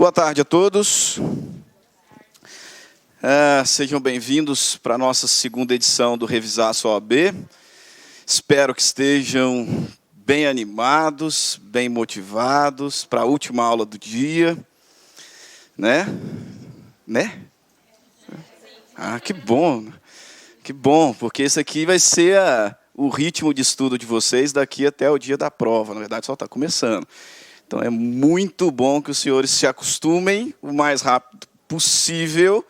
Boa tarde a todos. Sejam bem-vindos para a nossa segunda edição do Revisar Sua OAB. Espero que estejam bem animados, bem motivados para a última aula do dia. Né? Que bom. Que bom, porque esse aqui vai ser o ritmo de estudo de vocês daqui até o dia da prova. Na verdade, só está começando. Então, é muito bom que os senhores se acostumem o mais rápido possível.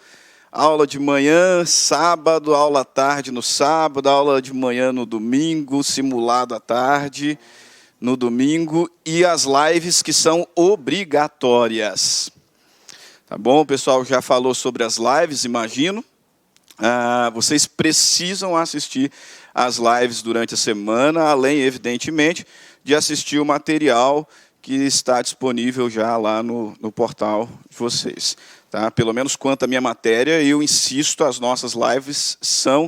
Aula de manhã, sábado, aula à tarde no sábado, aula de manhã no domingo, simulado à tarde no domingo e as lives que são obrigatórias. Tá bom? O pessoal já falou sobre as lives, imagino. Vocês precisam assistir as lives durante a semana, além, evidentemente, de assistir o material que está disponível já lá no portal de vocês. Tá? Pelo menos quanto à minha matéria, eu insisto, as nossas lives são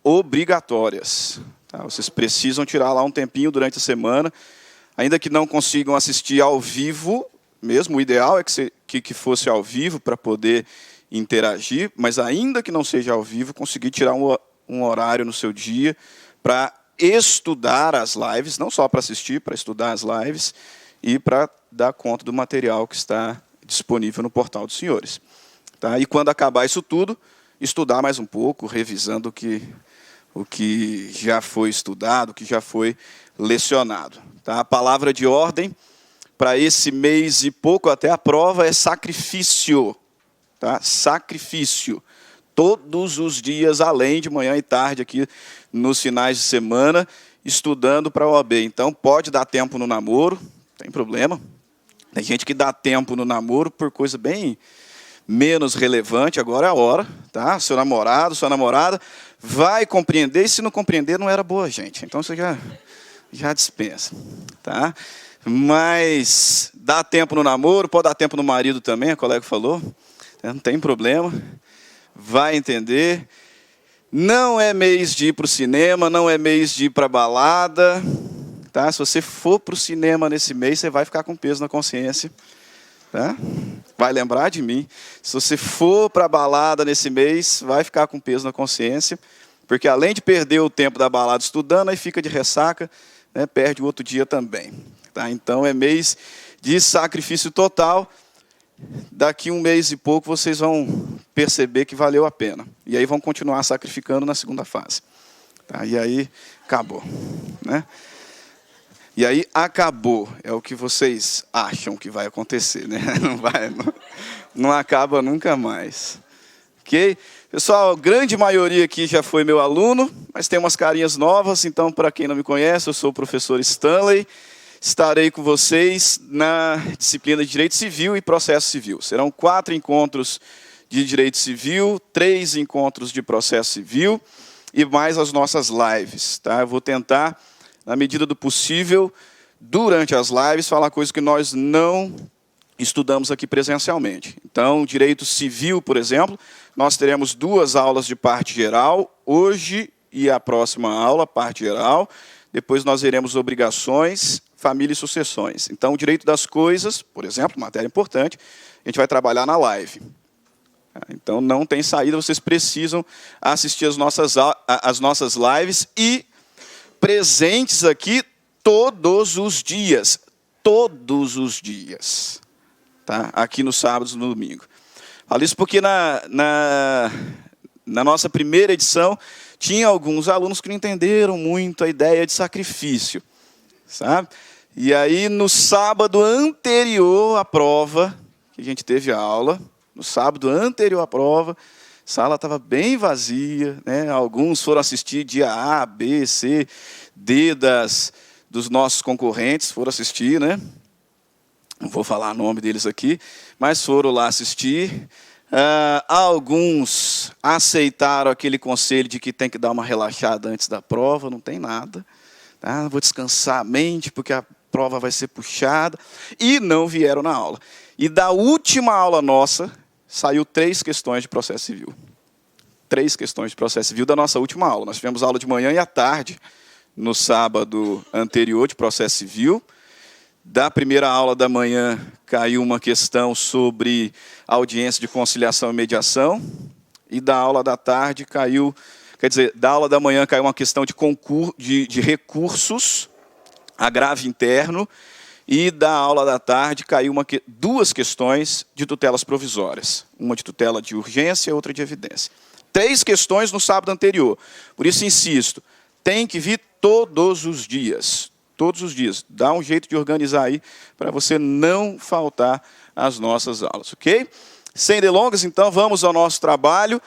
obrigatórias. Tá? Vocês precisam tirar lá um tempinho durante a semana, ainda que não consigam assistir ao vivo, mesmo o ideal é que fosse ao vivo para poder interagir, mas ainda que não seja ao vivo, conseguir tirar um horário no seu dia para estudar as lives, não só para assistir, para estudar as lives, e para dar conta do material que está disponível no portal dos senhores. Tá? E quando acabar isso tudo, estudar mais um pouco, revisando o que já foi estudado, o que já foi lecionado. Tá? A palavra de ordem para esse mês e pouco até a prova é sacrifício. Tá? Sacrifício. Todos os dias, além de manhã e tarde, aqui nos finais de semana, estudando para a OAB. Então, pode dar tempo no namoro, tem problema. Tem gente que dá tempo no namoro por coisa bem menos relevante, agora é a hora. Tá? Seu namorado, sua namorada, vai compreender, e se não compreender, não era boa gente. Então, você já dispensa. Tá? Mas dá tempo no namoro, pode dar tempo no marido também, a colega falou. Não tem problema, vai entender. Não é mês de ir para o cinema, não é mês de ir para a balada. Tá? Se você for para o cinema nesse mês, você vai ficar com peso na consciência. Tá? Vai lembrar de mim. Se você for para a balada nesse mês, vai ficar com peso na consciência. Porque além de perder o tempo da balada estudando, aí fica de ressaca, né? Perde o outro dia também. Tá? Então é mês de sacrifício total. Daqui um mês e pouco vocês vão perceber que valeu a pena. E aí vão continuar sacrificando na segunda fase. Tá? E aí acabou. Né? E aí acabou. É o que vocês acham que vai acontecer. Né? Não acaba nunca mais. Ok? Pessoal, a grande maioria aqui já foi meu aluno, mas tem umas carinhas novas. Então, para quem não me conhece, eu sou o professor Stanley. Estarei com vocês na disciplina de Direito Civil e Processo Civil. Serão 4 encontros de Direito Civil, 3 encontros de Processo Civil e mais as nossas lives. Tá? Eu vou tentar, na medida do possível, durante as lives, falar coisas que nós não estudamos aqui presencialmente. Então, Direito Civil, por exemplo, nós teremos 2 aulas de parte geral, hoje e a próxima aula, parte geral. Depois nós veremos obrigações, família e sucessões. Então, o direito das coisas, por exemplo, matéria importante, a gente vai trabalhar na live. Então, não tem saída, vocês precisam assistir as nossas lives e presentes aqui todos os dias. Todos os dias. Tá? Aqui nos sábados e no domingo. Falo isso porque na nossa primeira edição, tinha alguns alunos que não entenderam muito a ideia de sacrifício. Sabe? E aí, no sábado anterior à prova, que a gente teve aula, no sábado anterior à prova, a sala estava bem vazia, né? Alguns foram assistir dia A, B, C, D dos nossos concorrentes, foram assistir, né? Não vou falar o nome deles aqui, mas foram lá assistir. Alguns aceitaram aquele conselho de que tem que dar uma relaxada antes da prova, não tem nada. Tá? Vou descansar a mente, porque a prova vai ser puxada. E não vieram na aula. E da última aula nossa, saiu 3 questões de processo civil. 3 questões de processo civil da nossa última aula. Nós tivemos aula de manhã e à tarde, no sábado anterior de processo civil. Da primeira aula da manhã caiu uma questão sobre audiência de conciliação e mediação. E da aula da tarde caiu, da aula da manhã caiu uma questão de recursos, agravo interno. E da aula da tarde caiu duas questões de tutelas provisórias. Uma de tutela de urgência e outra de evidência. 3 questões no sábado anterior. Por isso, insisto, tem que vir todos os dias. Todos os dias. Dá um jeito de organizar aí para você não faltar às nossas aulas, ok? Sem delongas, então, vamos ao nosso trabalho.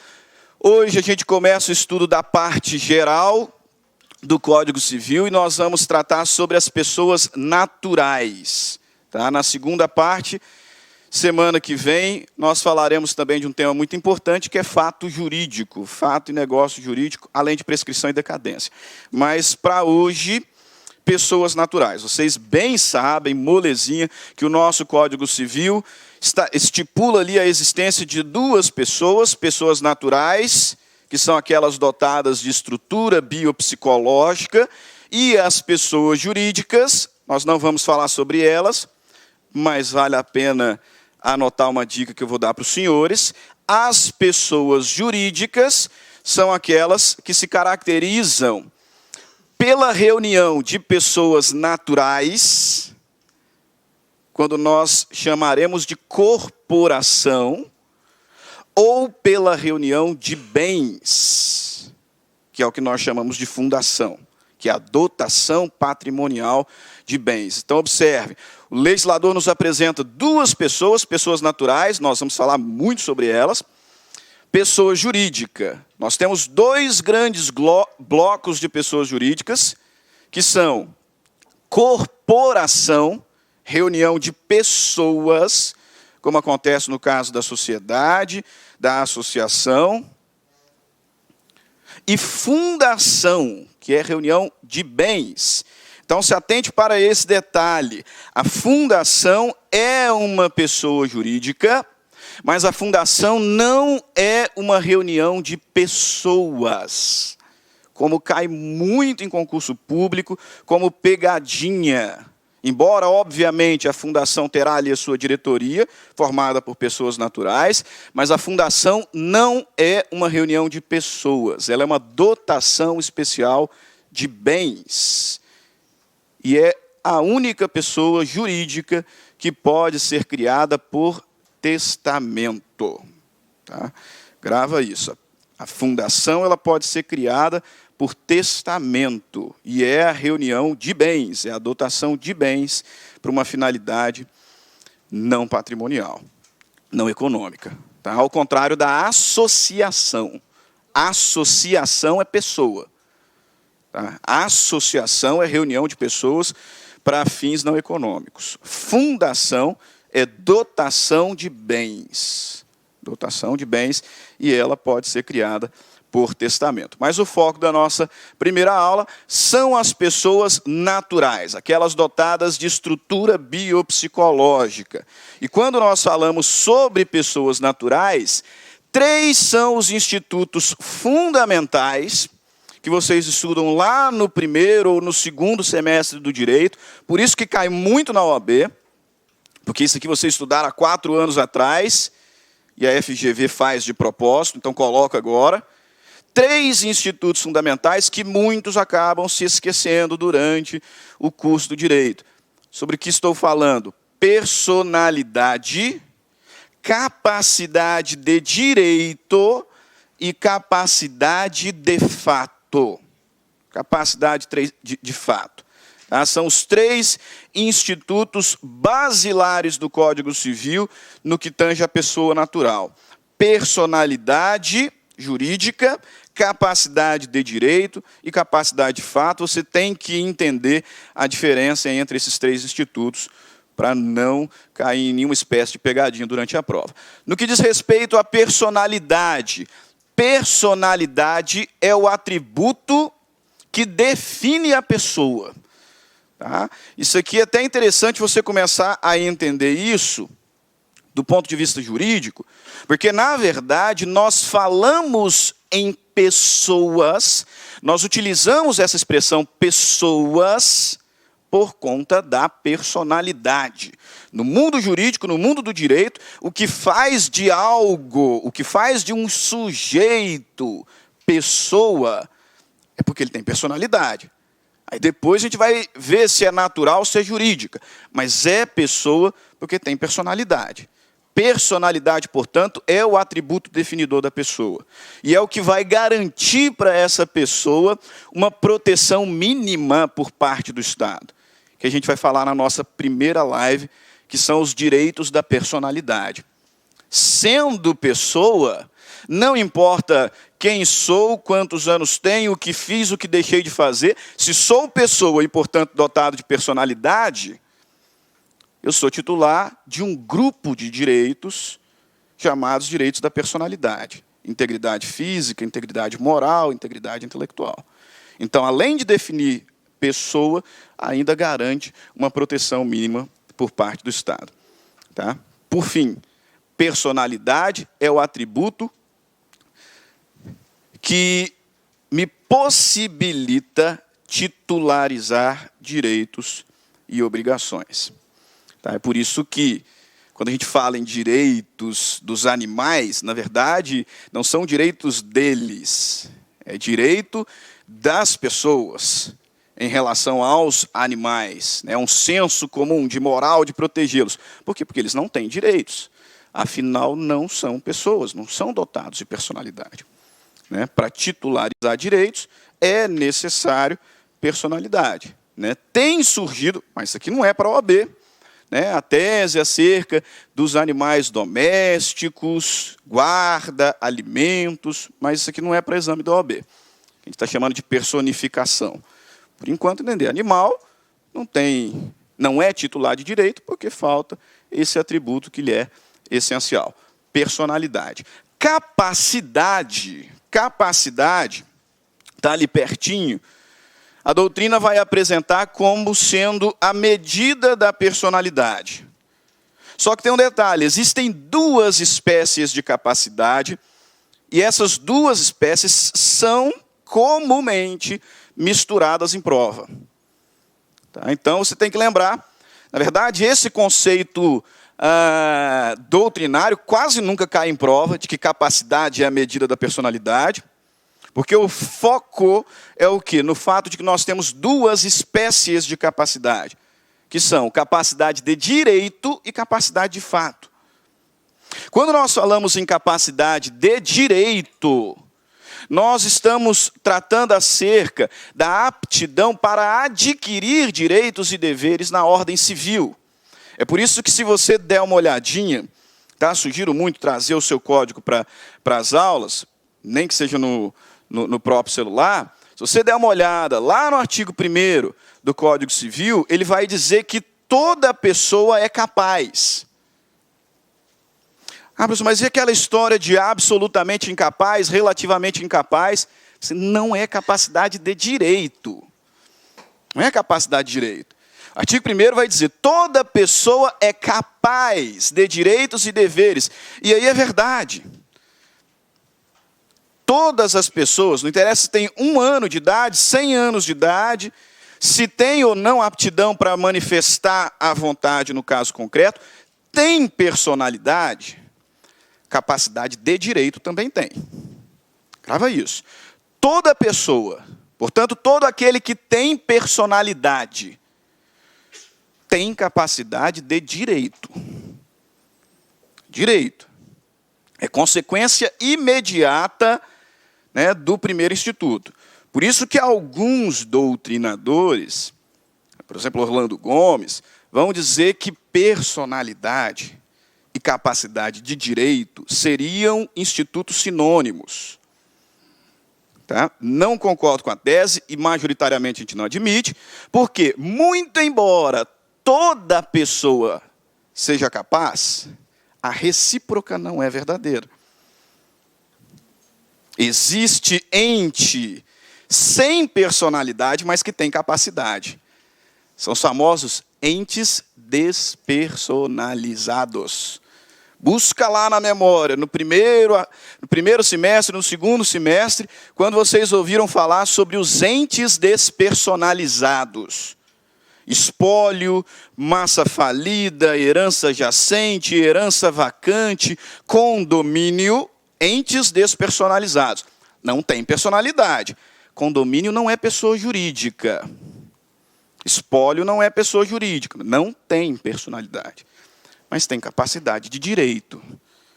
Hoje a gente começa o estudo da parte geral do Código Civil e nós vamos tratar sobre as pessoas naturais. Tá? Na segunda parte, semana que vem, nós falaremos também de um tema muito importante, que é fato jurídico, fato e negócio jurídico, além de prescrição e decadência. Mas, para hoje, pessoas naturais. Vocês bem sabem, molezinha, que o nosso Código Civil estipula ali a existência de 2 pessoas naturais, que são aquelas dotadas de estrutura biopsicológica, e as pessoas jurídicas, nós não vamos falar sobre elas, mas vale a pena anotar uma dica que eu vou dar para os senhores. As pessoas jurídicas são aquelas que se caracterizam pela reunião de pessoas naturais, quando nós chamaremos de corporação, ou pela reunião de bens, que é o que nós chamamos de fundação, que é a dotação patrimonial de bens. Então, observe, o legislador nos apresenta 2 pessoas naturais, nós vamos falar muito sobre elas. Pessoa jurídica. Nós temos 2 grandes blocos de pessoas jurídicas, que são corporação, reunião de pessoas, como acontece no caso da sociedade, da associação, e fundação, que é reunião de bens. Então, se atente para esse detalhe. A fundação é uma pessoa jurídica, mas a fundação não é uma reunião de pessoas, como cai muito em concurso público, como pegadinha. Embora, obviamente, a fundação terá ali a sua diretoria, formada por pessoas naturais, mas a fundação não é uma reunião de pessoas, ela é uma dotação especial de bens. E é a única pessoa jurídica que pode ser criada por testamento. Tá? Grava isso. A fundação ela pode ser criada por testamento, e é a reunião de bens, é a dotação de bens para uma finalidade não patrimonial, não econômica. Tá? Ao contrário da associação. Associação é pessoa. Tá? Associação é reunião de pessoas para fins não econômicos. Fundação é dotação de bens. Dotação de bens, e ela pode ser criada por testamento. Mas o foco da nossa primeira aula são as pessoas naturais, aquelas dotadas de estrutura biopsicológica. E quando nós falamos sobre pessoas naturais, 3 são os institutos fundamentais que vocês estudam lá no primeiro ou no segundo semestre do direito, por isso que cai muito na OAB, porque isso aqui vocês estudaram há 4 anos atrás, e a FGV faz de propósito, então coloca agora. 3 institutos fundamentais que muitos acabam se esquecendo durante o curso do direito. Sobre o que estou falando? Personalidade, capacidade de direito e capacidade de fato. Capacidade de fato. Tá? São os 3 institutos basilares do Código Civil no que tange a pessoa natural. Personalidade jurídica, capacidade de direito e capacidade de fato. Você tem que entender a diferença entre esses 3 institutos para não cair em nenhuma espécie de pegadinha durante a prova. No que diz respeito à personalidade, personalidade é o atributo que define a pessoa. Tá? Isso aqui é até interessante você começar a entender isso do ponto de vista jurídico, porque, na verdade, nós falamos em pessoas, nós utilizamos essa expressão pessoas por conta da personalidade. No mundo jurídico, no mundo do direito, o que faz de algo, o que faz de um sujeito, pessoa, é porque ele tem personalidade. Aí depois a gente vai ver se é natural ou se é jurídica. Mas é pessoa porque tem personalidade. Personalidade, portanto, é o atributo definidor da pessoa. E é o que vai garantir para essa pessoa uma proteção mínima por parte do Estado. Que a gente vai falar na nossa primeira live, que são os direitos da personalidade. Sendo pessoa, não importa quem sou, quantos anos tenho, o que fiz, o que deixei de fazer. Se sou pessoa e, portanto, dotado de personalidade, eu sou titular de um grupo de direitos chamados direitos da personalidade. Integridade física, integridade moral, integridade intelectual. Então, além de definir pessoa, ainda garante uma proteção mínima por parte do Estado. Tá? Por fim, personalidade é o atributo que me possibilita titularizar direitos e obrigações. Tá? É por isso que, quando a gente fala em direitos dos animais, na verdade, não são direitos deles, é direito das pessoas em relação aos animais. É um senso comum de moral de protegê-los. Por quê? Porque eles não têm direitos. Afinal, não são pessoas, não são dotados de personalidade. Para titularizar direitos, é necessário personalidade. Tem surgido, mas isso aqui não é para a OAB, a tese acerca dos animais domésticos, guarda, alimentos, mas isso aqui não é para exame da OAB. A gente está chamando de personificação. Por enquanto, entender, animal não é titular de direito, porque falta esse atributo que lhe é essencial. Personalidade. Capacidade, está ali pertinho, a doutrina vai apresentar como sendo a medida da personalidade. Só que tem um detalhe, existem duas espécies de capacidade, e essas duas espécies são comumente misturadas em prova. Tá? Então, você tem que lembrar, na verdade, esse conceito doutrinário quase nunca cai em prova, de que capacidade é a medida da personalidade, porque o foco é o quê? No fato de que nós temos duas espécies de capacidade, que são capacidade de direito e capacidade de fato. Quando nós falamos em capacidade de direito, nós estamos tratando acerca da aptidão para adquirir direitos e deveres na ordem civil. É por isso que, se você der uma olhadinha, tá? Sugiro muito trazer o seu código para as aulas, nem que seja no próprio celular. Se você der uma olhada lá no artigo 1º do Código Civil, ele vai dizer que toda pessoa é capaz. Professor, mas e aquela história de absolutamente incapaz, relativamente incapaz? Não é capacidade de direito. Não é capacidade de direito. O artigo 1º vai dizer, toda pessoa é capaz de direitos e deveres. E aí é verdade. Todas as pessoas, não interessa se tem 1 ano de idade, 100 anos de idade, se tem ou não aptidão para manifestar a vontade no caso concreto, tem personalidade, capacidade de direito também tem. Grava isso. Toda pessoa, portanto, todo aquele que tem personalidade, tem capacidade de direito. Direito. É consequência imediata, do primeiro instituto. Por isso que alguns doutrinadores, por exemplo, Orlando Gomes, vão dizer que personalidade e capacidade de direito seriam institutos sinônimos. Tá? Não concordo com a tese, e majoritariamente a gente não admite, porque, muito embora toda pessoa seja capaz, a recíproca não é verdadeira. Existe ente sem personalidade, mas que tem capacidade. São os famosos entes despersonalizados. Busca lá na memória, no primeiro semestre, no segundo semestre, quando vocês ouviram falar sobre os entes despersonalizados. espólio, massa falida, herança jacente, herança vacante, condomínio, entes despersonalizados. Não tem personalidade. Condomínio não é pessoa jurídica. Espólio não é pessoa jurídica. Não tem personalidade. Mas tem capacidade de direito.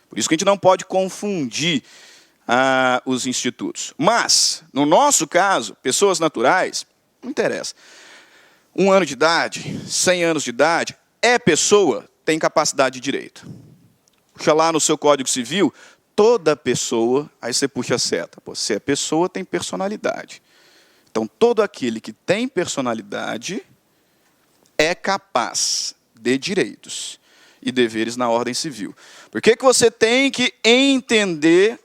Por isso que a gente não pode confundir os institutos. Mas, no nosso caso, pessoas naturais, não interessa. 1 ano de idade, 100 anos de idade, é pessoa, tem capacidade de direito. Puxa lá no seu Código Civil, toda pessoa, aí você puxa a seta. Pô, se é pessoa, tem personalidade. Então, todo aquele que tem personalidade é capaz de direitos e deveres na ordem civil. Por que você tem que entender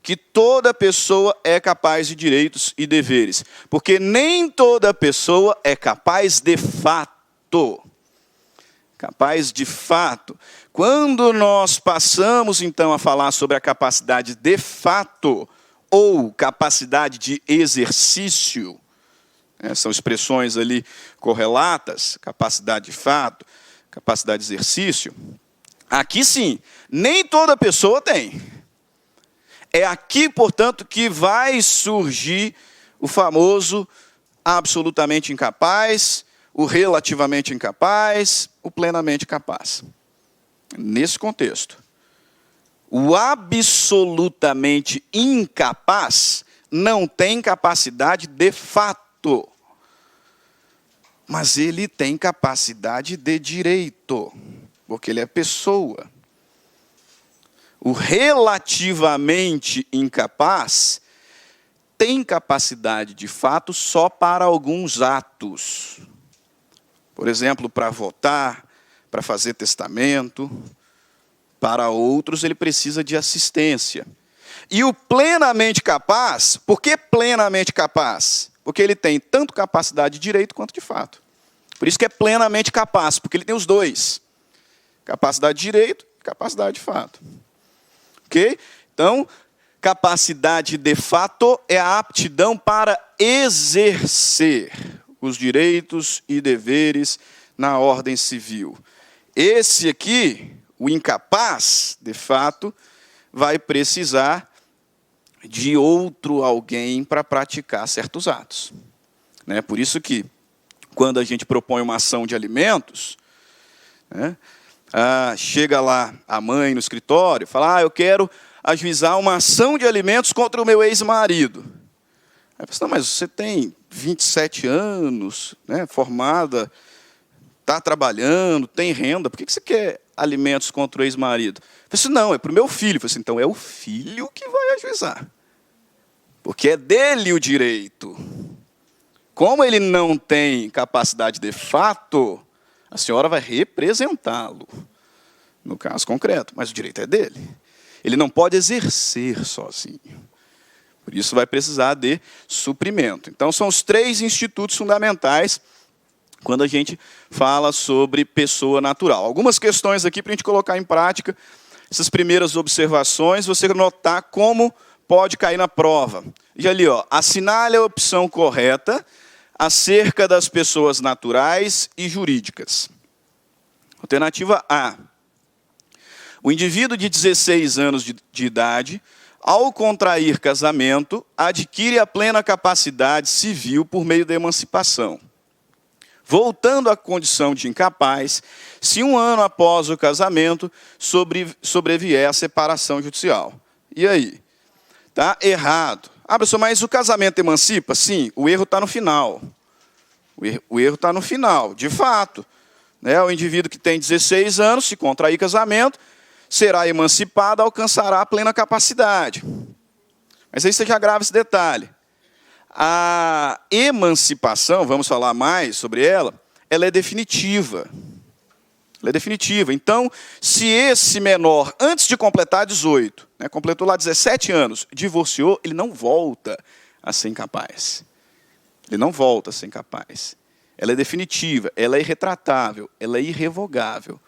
que toda pessoa é capaz de direitos e deveres? Porque nem toda pessoa é capaz de fato. Capaz de fato. Quando nós passamos, então, a falar sobre a capacidade de fato, ou capacidade de exercício, são expressões ali correlatas, capacidade de fato, capacidade de exercício, aqui sim, nem toda pessoa tem. É aqui, portanto, que vai surgir o famoso absolutamente incapaz, o relativamente incapaz, o plenamente capaz. Nesse contexto, o absolutamente incapaz não tem capacidade de fato, mas ele tem capacidade de direito, porque ele é pessoa. O relativamente incapaz tem capacidade de fato só para alguns atos. Por exemplo, para votar, para fazer testamento. Para outros, ele precisa de assistência. E o plenamente capaz, por que plenamente capaz? Porque ele tem tanto capacidade de direito quanto de fato. Por isso que é plenamente capaz, porque ele tem os dois. Capacidade de direito e capacidade de fato. Ok? Então, capacidade de fato é a aptidão para exercer os direitos e deveres na ordem civil. Esse aqui, o incapaz, de fato, vai precisar de outro alguém para praticar certos atos. Por isso que, quando a gente propõe uma ação de alimentos, chega lá a mãe no escritório, fala, eu quero ajuizar uma ação de alimentos contra o meu ex-marido. Aí fala, não, mas você tem 27 anos, formada, está trabalhando, tem renda, por que você quer alimentos contra o ex-marido? Eu falei, não, é para o meu filho. Eu falei, então é o filho que vai ajuizar, porque é dele o direito. Como ele não tem capacidade de fato, a senhora vai representá-lo, no caso concreto, mas o direito é dele. Ele não pode exercer sozinho. Por isso vai precisar de suprimento. Então, são os 3 institutos fundamentais quando a gente fala sobre pessoa natural. Algumas questões aqui para a gente colocar em prática. Essas primeiras observações, você notar como pode cair na prova. E ali, assinale a opção correta acerca das pessoas naturais e jurídicas. Alternativa A. O indivíduo de 16 anos de idade, ao contrair casamento, adquire a plena capacidade civil por meio da emancipação, voltando à condição de incapaz, se 1 ano após o casamento sobrevier a separação judicial. E aí? Está errado. Professor, mas o casamento emancipa? Sim, o erro está no final. O erro está no final, de fato. O indivíduo que tem 16 anos, se contrair casamento, será emancipado, alcançará a plena capacidade. Mas aí você já grava esse detalhe. A emancipação, vamos falar mais sobre ela, ela é definitiva. Ela é definitiva. Então, se esse menor, antes de completar 18, completou lá 17 anos, divorciou, ele não volta a ser incapaz. Ele não volta a ser incapaz. Ela é definitiva, ela é irretratável, ela é irrevogável.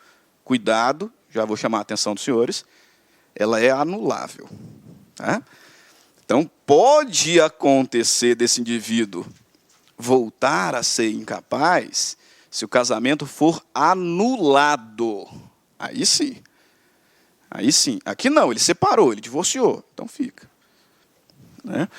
Cuidado, já vou chamar a atenção dos senhores, ela é anulável. Então, pode acontecer desse indivíduo voltar a ser incapaz Se o casamento for anulado, aí sim. Aí sim. Aqui não, ele separou, ele divorciou, então fica. Né?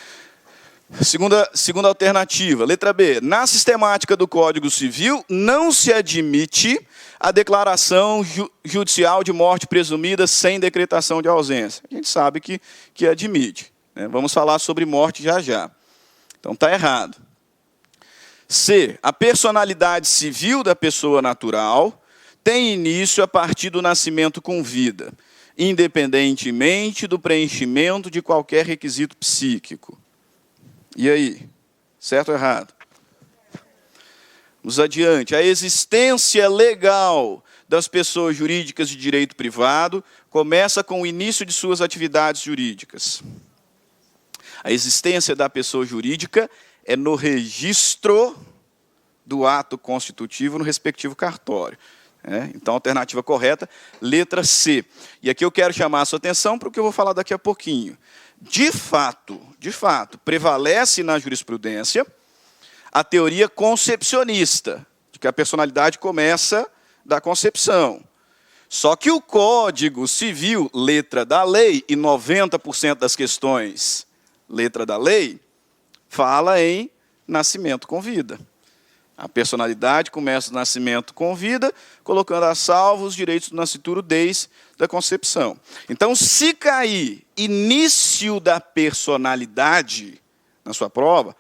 Segunda alternativa, letra B. Na sistemática do Código Civil, não se admite a declaração judicial de morte presumida sem decretação de ausência. A gente sabe que admite. Né? Vamos falar sobre morte já já. Então está errado. C. A personalidade civil da pessoa natural tem início a partir do nascimento com vida, independentemente do preenchimento de qualquer requisito psíquico. E aí? Certo ou errado? Vamos adiante. A existência legal das pessoas jurídicas de direito privado começa com o início de suas atividades jurídicas. A existência da pessoa jurídica é no registro do ato constitutivo no respectivo cartório. Então, a alternativa correta, letra C. E aqui eu quero chamar a sua atenção para o que eu vou falar daqui a pouquinho. De fato, prevalece na jurisprudência a teoria concepcionista, de que a personalidade começa da concepção. Só que o Código Civil, letra da lei, e 90% das questões, letra da lei, fala em nascimento com vida. A personalidade começa do nascimento com vida, colocando a salvo os direitos do nascituro desde a concepção. Então, se cair início da personalidade na sua prova,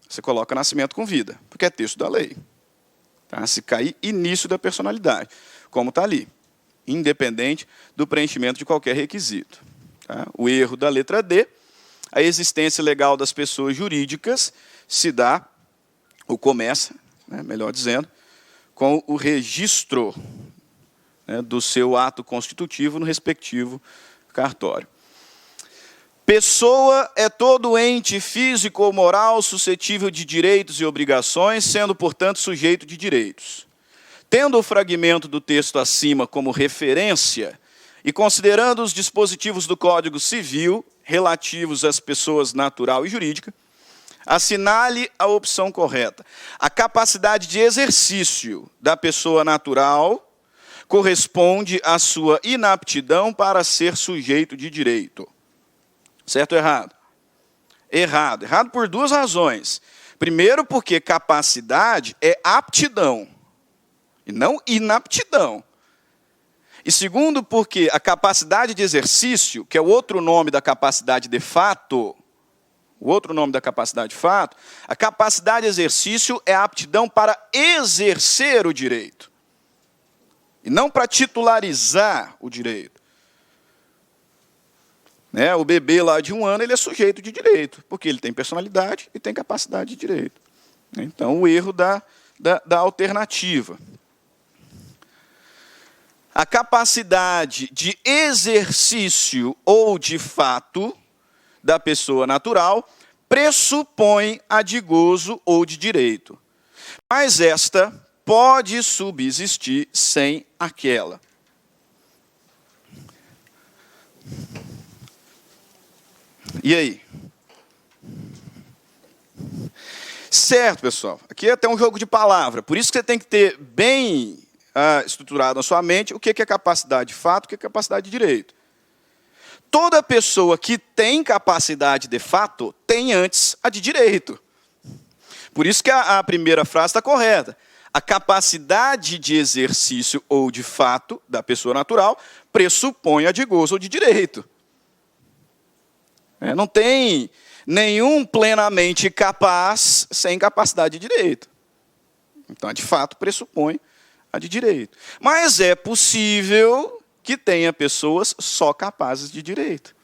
você coloca nascimento com vida, porque é texto da lei. Tá? Se cair início da personalidade, como está ali, independente do preenchimento de qualquer requisito. Tá? O erro da letra D, a existência legal das pessoas jurídicas se dá, ou começa, melhor dizendo, com o registro do seu ato constitutivo no respectivo cartório. Pessoa é todo ente físico ou moral suscetível de direitos e obrigações, sendo, portanto, sujeito de direitos. Tendo o fragmento do texto acima como referência e considerando os dispositivos do Código Civil relativos às pessoas natural e jurídica, assinale a opção correta. A capacidade de exercício da pessoa natural corresponde à sua inaptidão para ser sujeito de direito. Certo ou errado? Errado. Errado por duas razões. Primeiro, porque capacidade é aptidão, e não inaptidão. E segundo, porque a capacidade de exercício, que é o outro nome da capacidade de fato, o outro nome da capacidade de fato, a capacidade de exercício é a aptidão para exercer o direito, e não para titularizar o direito. O bebê lá de 1 ano, ele é sujeito de direito, porque ele tem personalidade e tem capacidade de direito. Então, o erro da alternativa. A capacidade de exercício ou de fato da pessoa natural pressupõe a de gozo ou de direito, mas esta pode subsistir sem aquela. E aí? Certo, pessoal. Aqui é até um jogo de palavra. Por isso que você tem que ter bem estruturado na sua mente o que é capacidade de fato, o que é capacidade de direito. Toda pessoa que tem capacidade de fato tem antes a de direito. Por isso que a primeira frase está correta. A capacidade de exercício ou de fato da pessoa natural pressupõe a de gozo ou de direito. Não tem nenhum plenamente capaz sem capacidade de direito. Então, de fato, pressupõe a de direito. Mas é possível que tenha pessoas só capazes de direito.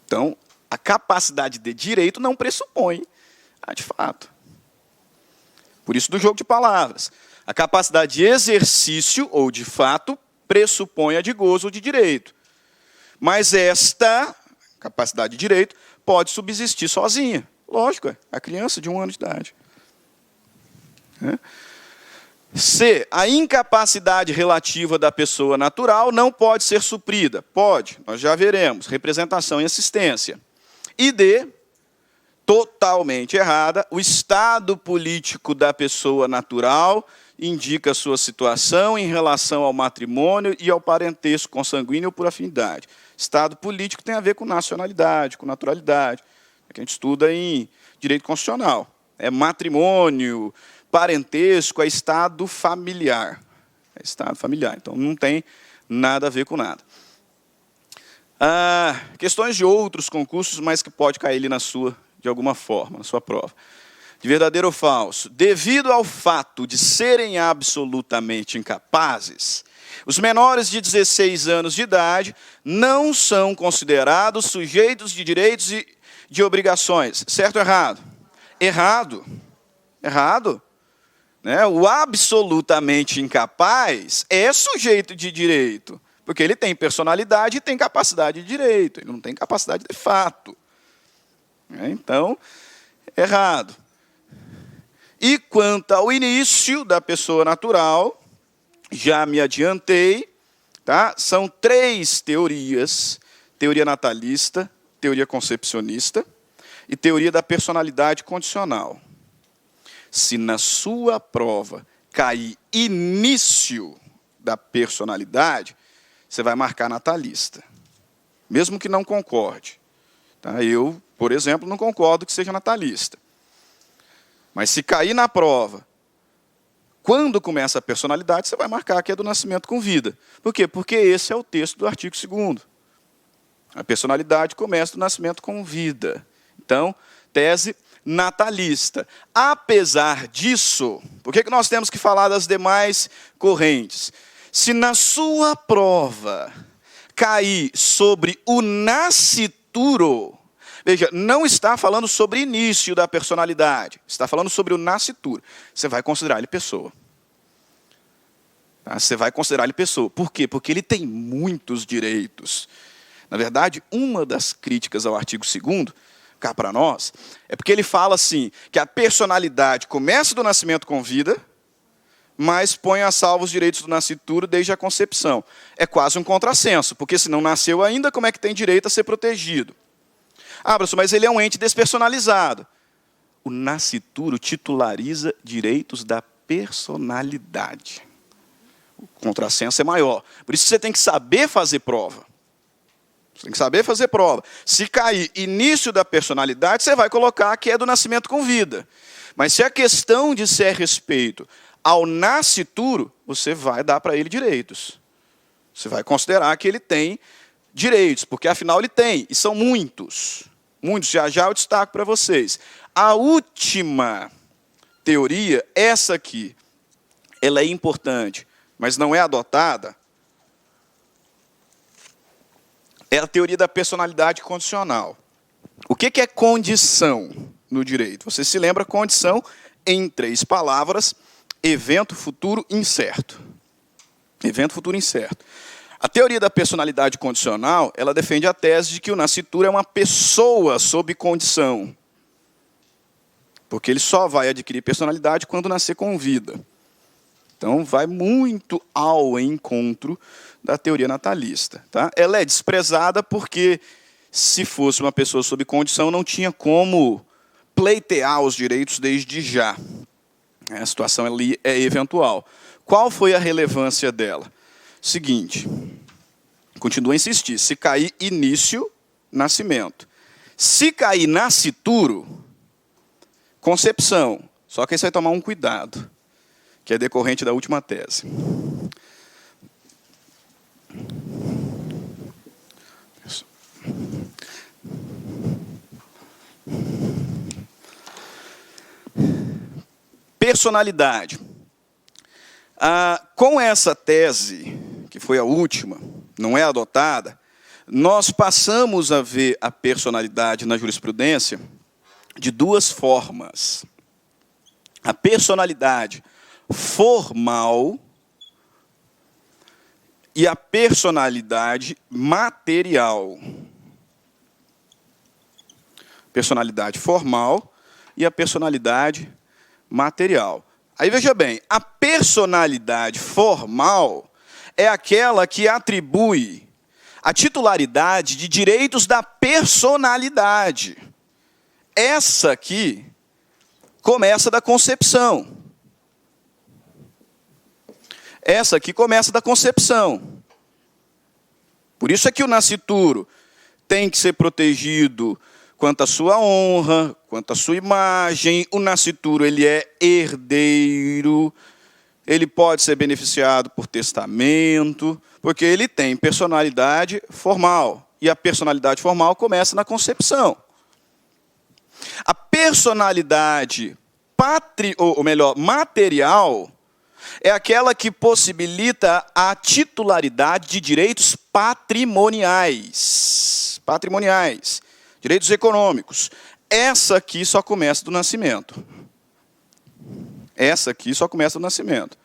Então, a capacidade de direito não pressupõe a de fato. Por isso, do jogo de palavras. A capacidade de exercício ou de fato pressupõe a de gozo ou de direito. Mas esta capacidade de direito pode subsistir sozinha. Lógico, a criança de 1 ano de idade. C. A incapacidade relativa da pessoa natural não pode ser suprida. Pode, nós já veremos. Representação e assistência. E D. totalmente errada. O estado político da pessoa natural indica a sua situação em relação ao matrimônio e ao parentesco consanguíneo por afinidade. Estado político tem a ver com nacionalidade, com naturalidade, que a gente estuda em direito constitucional. É matrimônio, parentesco, é estado familiar. É estado familiar, então não tem nada a ver com nada. Questões de outros concursos, mas que pode cair ali na sua, de alguma forma, na sua prova. De verdadeiro ou falso? Devido ao fato de serem absolutamente incapazes, os menores de 16 anos de idade não são considerados sujeitos de direitos e de obrigações. Certo ou errado? Errado. Errado. Né? O absolutamente incapaz é sujeito de direito, porque ele tem personalidade e tem capacidade de direito, ele não tem capacidade de fato. Então, errado. E quanto ao início da pessoa natural, já me adiantei, tá? São 3 teorias: teoria natalista, teoria concepcionista e teoria da personalidade condicional. Se na sua prova cair início da personalidade, você vai marcar natalista, mesmo que não concorde. Tá? Eu, por exemplo, não concordo que seja natalista. Mas se cair na prova, quando começa a personalidade, você vai marcar que é do nascimento com vida. Por quê? Porque esse é o texto do artigo 2º. A personalidade começa do nascimento com vida. Então, tese natalista. Apesar disso, por que nós temos que falar das demais correntes? Se na sua prova cair sobre o nascituro, veja, não está falando sobre início da personalidade, está falando sobre o nascituro. Você vai considerar ele pessoa. Tá? Você vai considerar ele pessoa. Por quê? Porque ele tem muitos direitos. Na verdade, uma das críticas ao artigo 2º, cá para nós, é porque ele fala assim, que a personalidade começa do nascimento com vida, mas põe a salvo os direitos do nascituro desde a concepção. É quase um contrassenso, porque se não nasceu ainda, como é que tem direito a ser protegido? Professor, mas ele é um ente despersonalizado. O nascituro titulariza direitos da personalidade. O contrassenso é maior. Por isso você tem que saber fazer prova. Você tem que saber fazer prova. Se cair início da personalidade, você vai colocar que é do nascimento com vida. Mas se a questão disser respeito ao nascituro, você vai dar para ele direitos. Você vai considerar que ele tem direitos, porque afinal ele tem, e são muitos. Muitos, já eu destaco para vocês. A última teoria, essa aqui, ela é importante, mas não é adotada, é a teoria da personalidade condicional. O que é condição no direito? Você se lembra condição em 3 palavras, evento futuro incerto. Evento futuro incerto. A teoria da personalidade condicional, ela defende a tese de que o nascituro é uma pessoa sob condição. Porque ele só vai adquirir personalidade quando nascer com vida. Então, vai muito ao encontro da teoria natalista. Tá? Ela é desprezada porque, se fosse uma pessoa sob condição, não tinha como pleitear os direitos desde já. A situação ali é eventual. Qual foi a relevância dela? Seguinte, continuo a insistir, se cair início, nascimento. Se cair nascituro, concepção. Só que aí você vai tomar um cuidado, que é decorrente da última tese. Personalidade. Com essa tese, que foi a última, não é adotada, nós passamos a ver a personalidade na jurisprudência de 2 formas. A personalidade formal e a personalidade material. Personalidade formal e a personalidade material. Aí veja bem, a personalidade formal é aquela que atribui a titularidade de direitos da personalidade. essa aqui começa da concepção. Essa aqui começa da concepção. Por isso é que o nascituro tem que ser protegido quanto à sua honra, quanto à sua imagem. O nascituro, ele é herdeiro, ele pode ser beneficiado por testamento, porque ele tem personalidade formal. E a personalidade formal começa na concepção. A personalidade material é aquela que possibilita a titularidade de direitos patrimoniais. Direitos econômicos. Essa aqui só começa do nascimento. Essa aqui só começa do nascimento.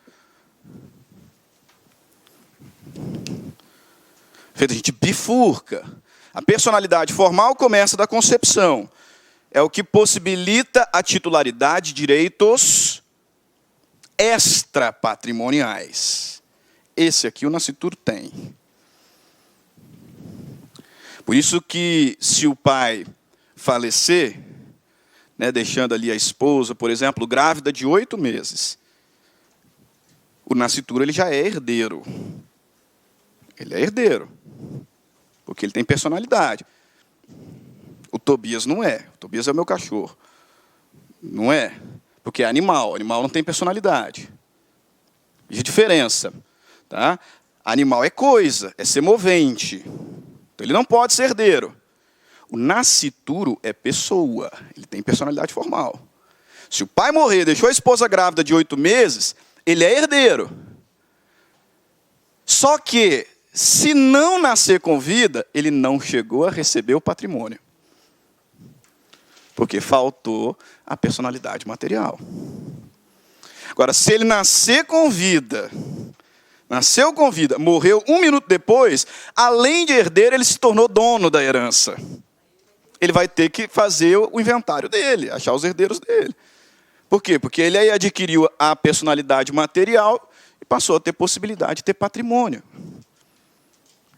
A gente bifurca. A personalidade formal começa da concepção. É o que possibilita a titularidade de direitos extrapatrimoniais. Esse aqui o nascituro tem. Por isso que, se o pai falecer, né, deixando ali a esposa, por exemplo, grávida de 8 meses, o nascituro ele já é herdeiro. Ele é herdeiro, porque ele tem personalidade. O Tobias não é. O Tobias é o meu cachorro. Não é. Porque é animal. O animal não tem personalidade. Existe diferença. Tá? Animal é coisa, é semovente. Então ele não pode ser herdeiro. O nascituro é pessoa. Ele tem personalidade formal. Se o pai morrer e deixou a esposa grávida de 8 meses, ele é herdeiro. Só que, se não nascer com vida, ele não chegou a receber o patrimônio. Porque faltou a personalidade material. Agora, se ele nasceu com vida, morreu 1 minuto depois, além de herdeiro, ele se tornou dono da herança. Ele vai ter que fazer o inventário dele, achar os herdeiros dele. Por quê? Porque ele aí adquiriu a personalidade material e passou a ter possibilidade de ter patrimônio.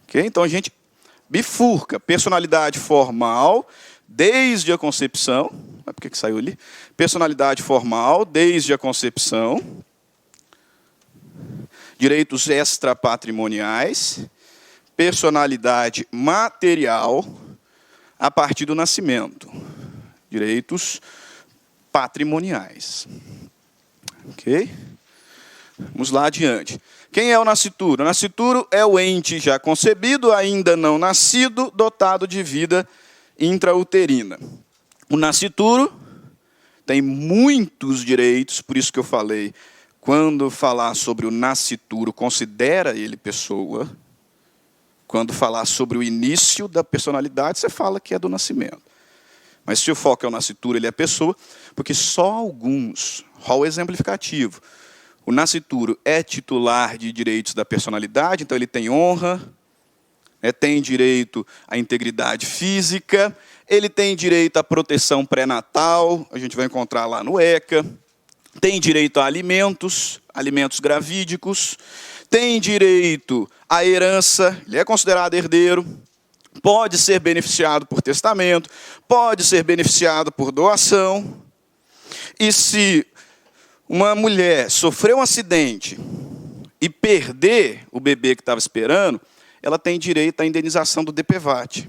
Okay? Então a gente bifurca personalidade formal desde a concepção. Por que saiu ali? Personalidade formal desde a concepção. Direitos extrapatrimoniais. Personalidade material a partir do nascimento. Direitos patrimoniais. Ok? Vamos lá adiante. Quem é o nascituro? O nascituro é o ente já concebido, ainda não nascido, dotado de vida intrauterina. O nascituro tem muitos direitos, por isso que eu falei, quando falar sobre o nascituro, considera ele pessoa. Quando falar sobre o início da personalidade, você fala que é do nascimento. Mas se o foco é o nascituro, ele é pessoa, porque só alguns, rol exemplificativo, o nascituro é titular de direitos da personalidade, então ele tem honra, tem direito à integridade física, ele tem direito à proteção pré-natal, a gente vai encontrar lá no ECA, tem direito a alimentos gravídicos, tem direito à herança, ele é considerado herdeiro, pode ser beneficiado por testamento, pode ser beneficiado por doação. E se uma mulher sofrer um acidente e perder o bebê que estava esperando, ela tem direito à indenização do DPVAT.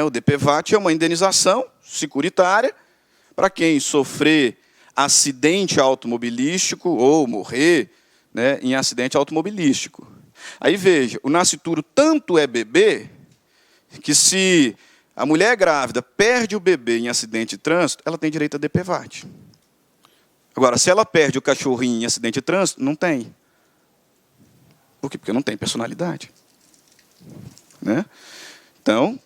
O DPVAT é uma indenização securitária para quem sofrer acidente automobilístico ou morrer, né, em acidente automobilístico. Aí veja, o nascituro tanto é bebê, que se a mulher grávida perde o bebê em acidente de trânsito, ela tem direito a DPVAT. Agora, se ela perde o cachorrinho em acidente de trânsito, não tem. Por quê? Porque não tem personalidade. Né? Então,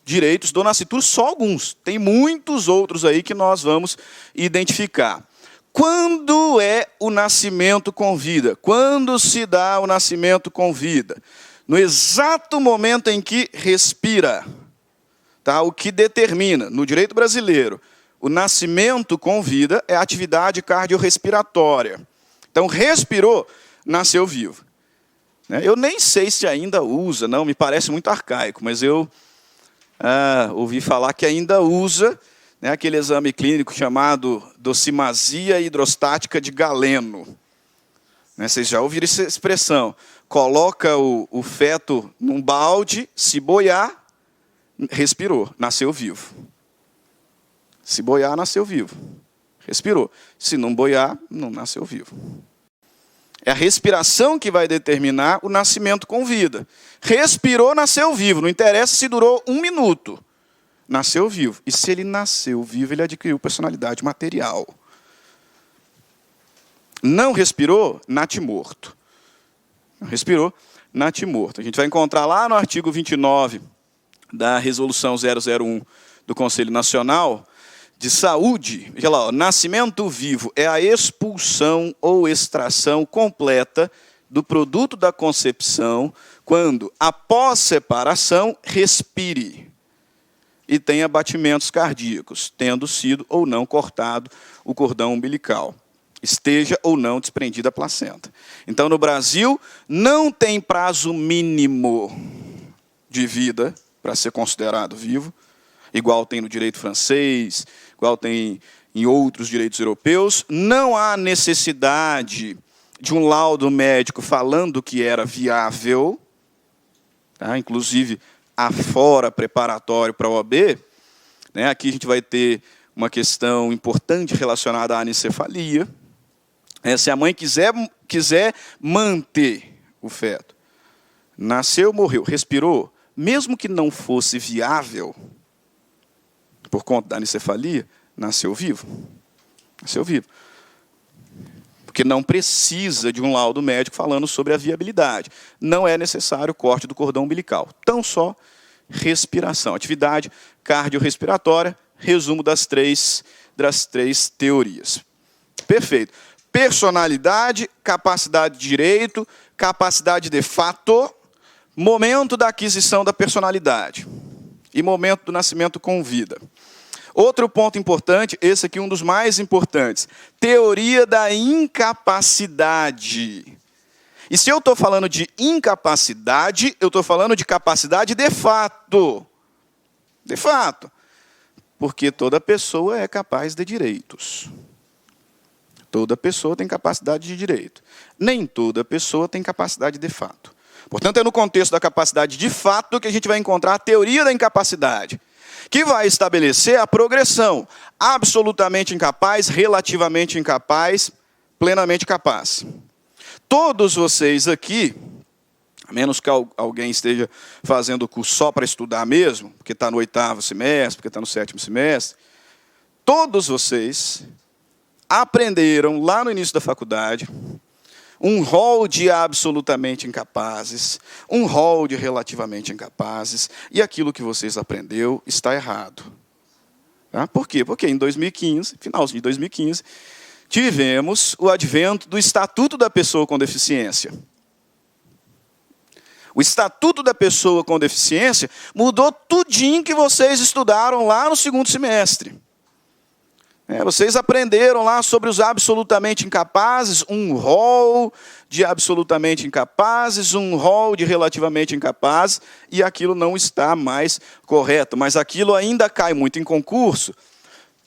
direitos do nascituro, só alguns. Tem muitos outros aí que nós vamos identificar. Quando é o nascimento com vida? Quando se dá o nascimento com vida? No exato momento em que respira. Tá? O que determina, no direito brasileiro, o nascimento com vida é a atividade cardiorrespiratória. Então, respirou, nasceu vivo. Eu nem sei se ainda usa, não, me parece muito arcaico, mas eu ouvi falar que ainda usa, né, aquele exame clínico chamado docimasia hidrostática de Galeno. Né, vocês já ouviram essa expressão? Coloca o feto num balde, se boiar, respirou, nasceu vivo. Se boiar, nasceu vivo. Respirou. Se não boiar, não nasceu vivo. É a respiração que vai determinar o nascimento com vida. Respirou, nasceu vivo. Não interessa se durou 1 minuto. Nasceu vivo. E se ele nasceu vivo, ele adquiriu personalidade material. Não respirou, natimorto. Não respirou, natimorto. A gente vai encontrar lá no artigo 29 da Resolução 001 do Conselho Nacional de Saúde. Veja lá, nascimento vivo é a expulsão ou extração completa do produto da concepção quando, após separação, respire e tenha batimentos cardíacos, tendo sido ou não cortado o cordão umbilical, esteja ou não desprendida a placenta. Então, no Brasil, não tem prazo mínimo de vida para ser considerado vivo, igual tem no direito francês, igual tem em outros direitos europeus. Não há necessidade de um laudo médico falando que era viável, tá? Inclusive, afora preparatório para a OAB, né? Aqui a gente vai ter uma questão importante relacionada à anencefalia. Se a mãe quiser manter o feto, nasceu, morreu, respirou, mesmo que não fosse viável, por conta da anencefalia, nasceu vivo. Nasceu vivo. Porque não precisa de um laudo médico falando sobre a viabilidade. Não é necessário o corte do cordão umbilical. Tão só respiração. Atividade cardiorrespiratória, resumo das três teorias. Perfeito. Personalidade, capacidade de direito, capacidade de fato, momento da aquisição da personalidade e momento do nascimento com vida. Outro ponto importante, esse aqui é um dos mais importantes, teoria da incapacidade. E se eu estou falando de incapacidade, eu estou falando de capacidade de fato. De fato. Porque toda pessoa é capaz de direitos. Toda pessoa tem capacidade de direito. Nem toda pessoa tem capacidade de fato. Portanto, é no contexto da capacidade de fato que a gente vai encontrar a teoria da incapacidade, que vai estabelecer a progressão absolutamente incapaz, relativamente incapaz, plenamente capaz. Todos vocês aqui, a menos que alguém esteja fazendo o curso só para estudar mesmo, porque está no 8º semestre, porque está no 7º semestre, todos vocês aprenderam lá no início da faculdade um rol de absolutamente incapazes, um rol de relativamente incapazes, e aquilo que vocês aprenderam está errado. Tá? Por quê? Porque em 2015, finalzinho de 2015, tivemos o advento do Estatuto da Pessoa com Deficiência. O Estatuto da Pessoa com Deficiência mudou tudinho que vocês estudaram lá no 2º semestre. Vocês aprenderam lá sobre os absolutamente incapazes, um rol de absolutamente incapazes, um rol de relativamente incapazes, e aquilo não está mais correto. Mas aquilo ainda cai muito em concurso,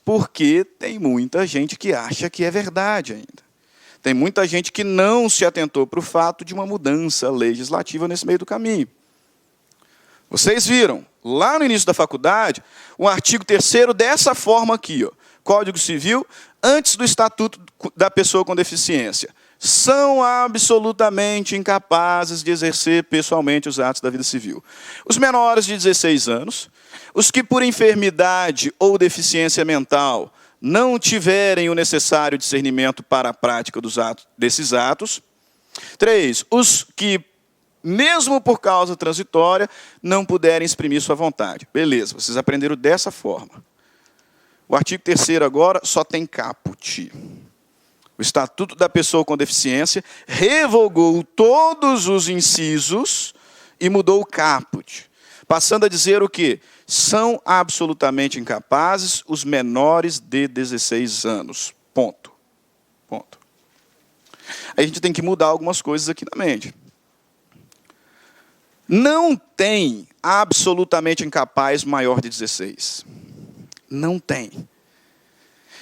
porque tem muita gente que acha que é verdade ainda. Tem muita gente que não se atentou para o fato de uma mudança legislativa nesse meio do caminho. Vocês viram, lá no início da faculdade, o artigo 3º dessa forma aqui, ó. Código Civil, antes do Estatuto da Pessoa com Deficiência, são absolutamente incapazes de exercer pessoalmente os atos da vida civil. Os menores de 16 anos, os que por enfermidade ou deficiência mental não tiverem o necessário discernimento para a prática desses atos. 3, os que, mesmo por causa transitória, não puderem exprimir sua vontade. Beleza, vocês aprenderam dessa forma. O artigo 3º agora só tem caput. O Estatuto da Pessoa com Deficiência revogou todos os incisos e mudou o caput, passando a dizer o quê? São absolutamente incapazes os menores de 16 anos. Ponto. Ponto. Aí a gente tem que mudar algumas coisas aqui na mente. Não tem absolutamente incapaz maior de 16. Não tem.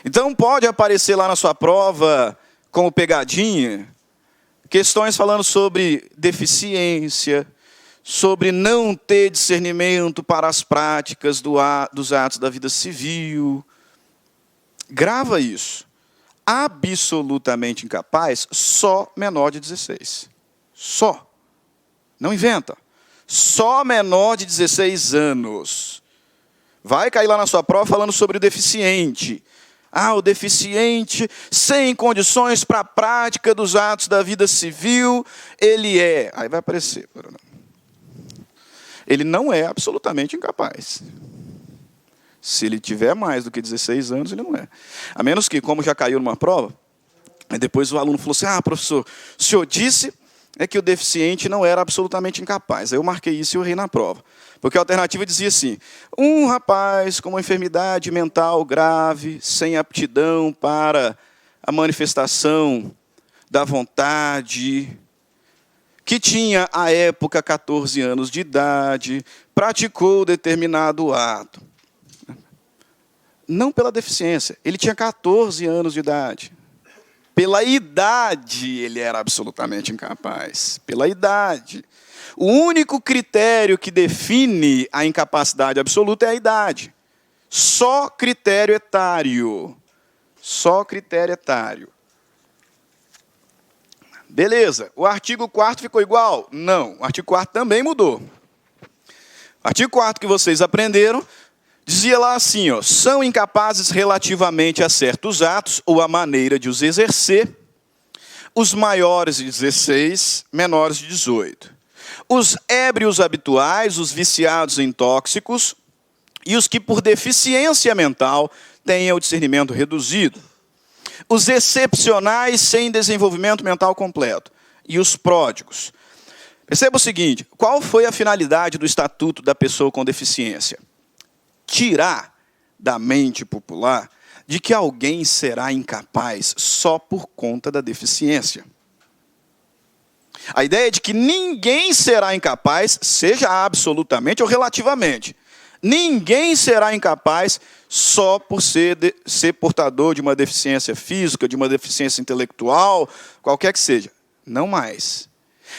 Então pode aparecer lá na sua prova, como pegadinha, questões falando sobre deficiência, sobre não ter discernimento para as práticas dos atos da vida civil. Grava isso. Absolutamente incapaz, só menor de 16. Só. Não inventa. Só menor de 16 anos. Vai cair lá na sua prova falando sobre o deficiente. O deficiente, sem condições para a prática dos atos da vida civil, ele é. Aí vai aparecer. Ele não é absolutamente incapaz. Se ele tiver mais do que 16 anos, ele não é. A menos que, como já caiu numa prova, aí depois o aluno falou assim, professor, o senhor disse que o deficiente não era absolutamente incapaz. Aí eu marquei isso e eu errei na prova. Porque a alternativa dizia assim, um rapaz com uma enfermidade mental grave, sem aptidão para a manifestação da vontade, que tinha, à época, 14 anos de idade, praticou determinado ato. Não pela deficiência, ele tinha 14 anos de idade. Pela idade, ele era absolutamente incapaz. Pela idade. O único critério que define a incapacidade absoluta é a idade. Só critério etário. Só critério etário. Beleza. O artigo 4º ficou igual? Não. O artigo 4º também mudou. O artigo 4º que vocês aprenderam dizia lá assim, são incapazes relativamente a certos atos ou a maneira de os exercer os maiores de 16, menores de 18. Os ébrios habituais, os viciados em tóxicos e os que por deficiência mental tenham o discernimento reduzido. Os excepcionais sem desenvolvimento mental completo e os pródigos. Perceba o seguinte, qual foi a finalidade do Estatuto da Pessoa com Deficiência? Tirar da mente popular de que alguém será incapaz só por conta da deficiência. A ideia é de que ninguém será incapaz, seja absolutamente ou relativamente. Ninguém será incapaz só por ser portador de uma deficiência física, de uma deficiência intelectual, qualquer que seja. Não mais.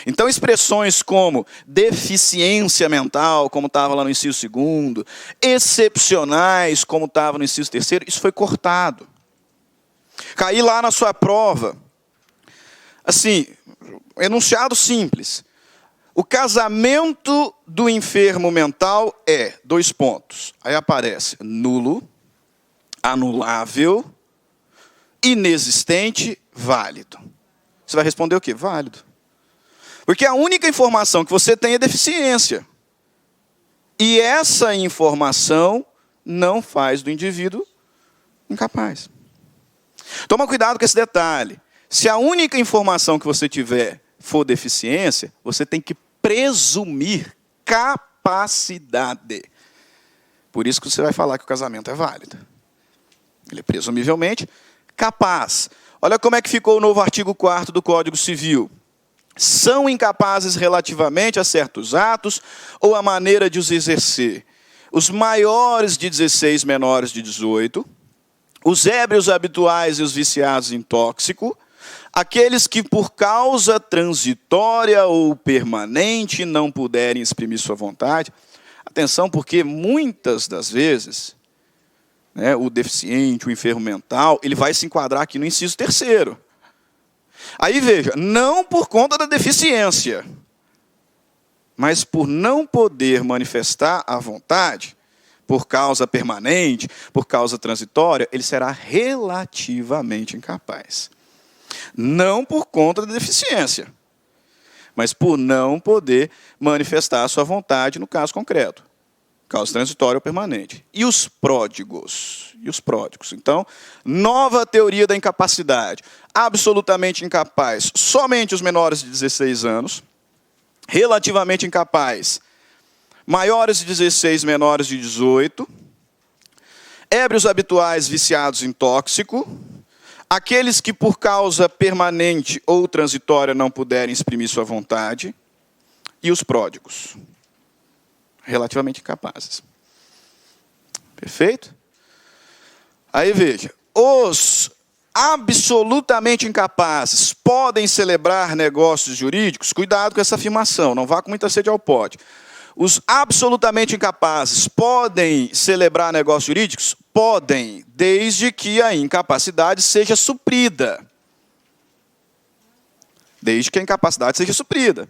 Então, expressões como deficiência mental, como estava lá no inciso 2º, excepcionais, como estava no inciso 3º, isso foi cortado. Caí lá na sua prova. Assim, enunciado simples. O casamento do enfermo mental é, : Aí aparece nulo, anulável, inexistente, válido. Você vai responder o quê? Válido. Porque a única informação que você tem é deficiência. E essa informação não faz do indivíduo incapaz. Toma cuidado com esse detalhe. Se a única informação que você tiver for deficiência, você tem que presumir capacidade. Por isso que você vai falar que o casamento é válido. Ele é presumivelmente capaz. Olha como é que ficou o novo artigo 4º do Código Civil. São incapazes relativamente a certos atos ou a maneira de os exercer os maiores de 16, menores de 18, os ébrios habituais e os viciados em tóxico, aqueles que por causa transitória ou permanente não puderem exprimir sua vontade. Atenção, porque muitas das vezes, o deficiente, o enfermo mental, ele vai se enquadrar aqui no inciso 3º. Aí veja, não por conta da deficiência, mas por não poder manifestar a vontade, por causa permanente, por causa transitória, ele será relativamente incapaz. Não por conta da deficiência, mas por não poder manifestar a sua vontade no caso concreto. Causa transitória ou permanente. E os pródigos? Então, nova teoria da incapacidade. Absolutamente incapaz, somente os menores de 16 anos. Relativamente incapaz, maiores de 16, menores de 18. Ébrios habituais viciados em tóxico. Aqueles que por causa permanente ou transitória não puderem exprimir sua vontade. E os pródigos. Relativamente incapazes. Perfeito? Aí veja, os absolutamente incapazes podem celebrar negócios jurídicos? Cuidado com essa afirmação, não vá com muita sede ao pote. Os absolutamente incapazes podem celebrar negócios jurídicos? Podem, desde que a incapacidade seja suprida. Desde que a incapacidade seja suprida.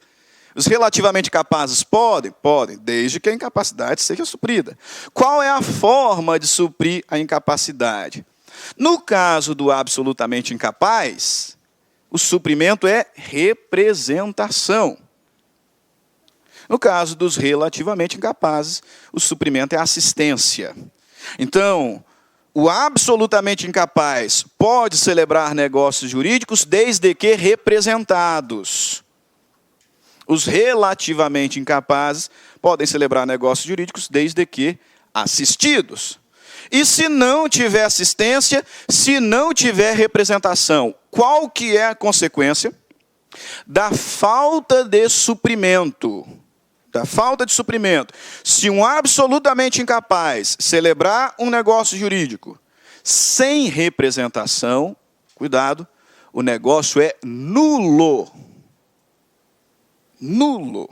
Os relativamente capazes podem? Podem, desde que a incapacidade seja suprida. Qual é a forma de suprir a incapacidade? No caso do absolutamente incapaz, o suprimento é representação. No caso dos relativamente incapazes, o suprimento é assistência. Então, o absolutamente incapaz pode celebrar negócios jurídicos desde que representados. Os relativamente incapazes podem celebrar negócios jurídicos desde que assistidos. E se não tiver assistência, se não tiver representação, qual que é a consequência? Da falta de suprimento. Da falta de suprimento. Se um absolutamente incapaz celebrar um negócio jurídico sem representação, cuidado, o negócio é nulo. Nulo.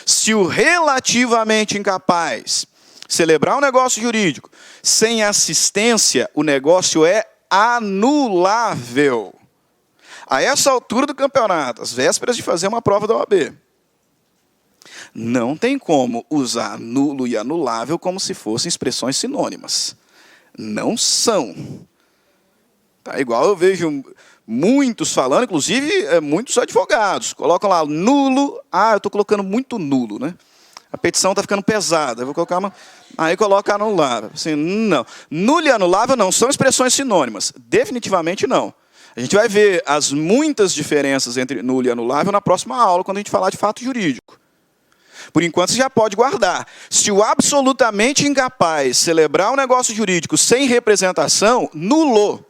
Se o relativamente incapaz celebrar um negócio jurídico sem assistência, o negócio é anulável. A essa altura do campeonato, às vésperas de fazer uma prova da OAB, não tem como usar nulo e anulável como se fossem expressões sinônimas. Não são. Tá, igual eu vejo muitos falando, inclusive muitos advogados, colocam lá nulo, eu estou colocando muito nulo, né? A petição está ficando pesada, eu vou colocar uma... Aí coloca anulável. Assim, não. Nulo e anulável não são expressões sinônimas. Definitivamente não. A gente vai ver as muitas diferenças entre nulo e anulável na próxima aula, quando a gente falar de fato jurídico. Por enquanto, você já pode guardar. Se o absolutamente incapaz celebrar um negócio jurídico sem representação, nulou.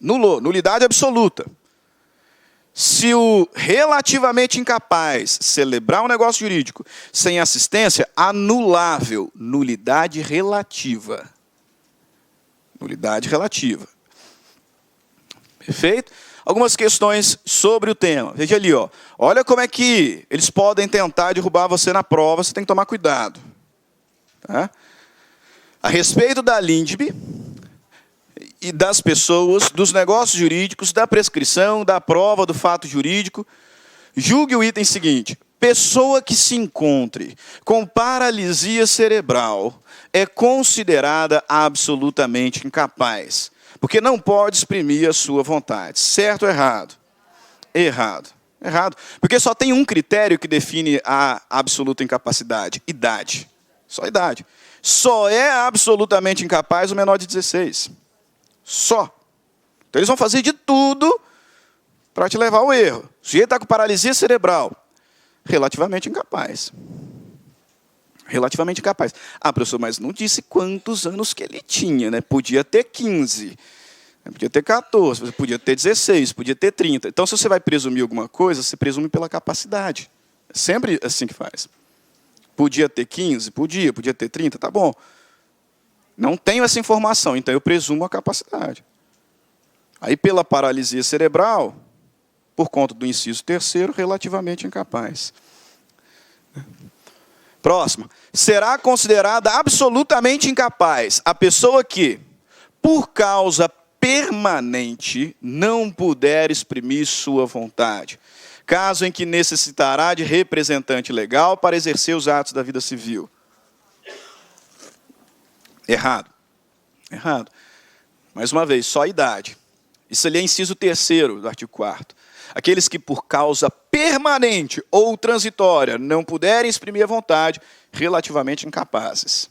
Nulou, nulidade absoluta. Se o relativamente incapaz celebrar um negócio jurídico sem assistência, anulável, nulidade relativa. Nulidade relativa. Perfeito? Algumas questões sobre o tema. Veja ali, ó. Olha como é que eles podem tentar derrubar você na prova, você tem que tomar cuidado. Tá? A respeito da LINDB e das pessoas, dos negócios jurídicos, da prescrição, da prova, do fato jurídico, julgue o item seguinte. Pessoa que se encontre com paralisia cerebral é considerada absolutamente incapaz, porque não pode exprimir a sua vontade. Certo ou errado? Errado. Errado. Porque só tem um critério que define a absoluta incapacidade. Idade. Só idade. Só é absolutamente incapaz o menor de 16. Só. Então eles vão fazer de tudo para te levar ao erro. O sujeito está com paralisia cerebral. Relativamente incapaz. Relativamente incapaz. Professor, mas não disse quantos anos que ele tinha, né? Podia ter 15, podia ter 14, podia ter 16, podia ter 30. Então, se você vai presumir alguma coisa, você presume pela capacidade. É sempre assim que faz. Podia ter 15? Podia ter 30? Tá bom. Não tenho essa informação, então eu presumo a capacidade. Aí, pela paralisia cerebral, por conta do inciso 3º, relativamente incapaz. Próxima. Será considerada absolutamente incapaz a pessoa que, por causa permanente, não puder exprimir sua vontade, caso em que necessitará de representante legal para exercer os atos da vida civil. Errado. Errado. Mais uma vez, só a idade. Isso ali é inciso 3º do artigo 4º. Aqueles que, por causa permanente ou transitória, não puderem exprimir a vontade, relativamente incapazes.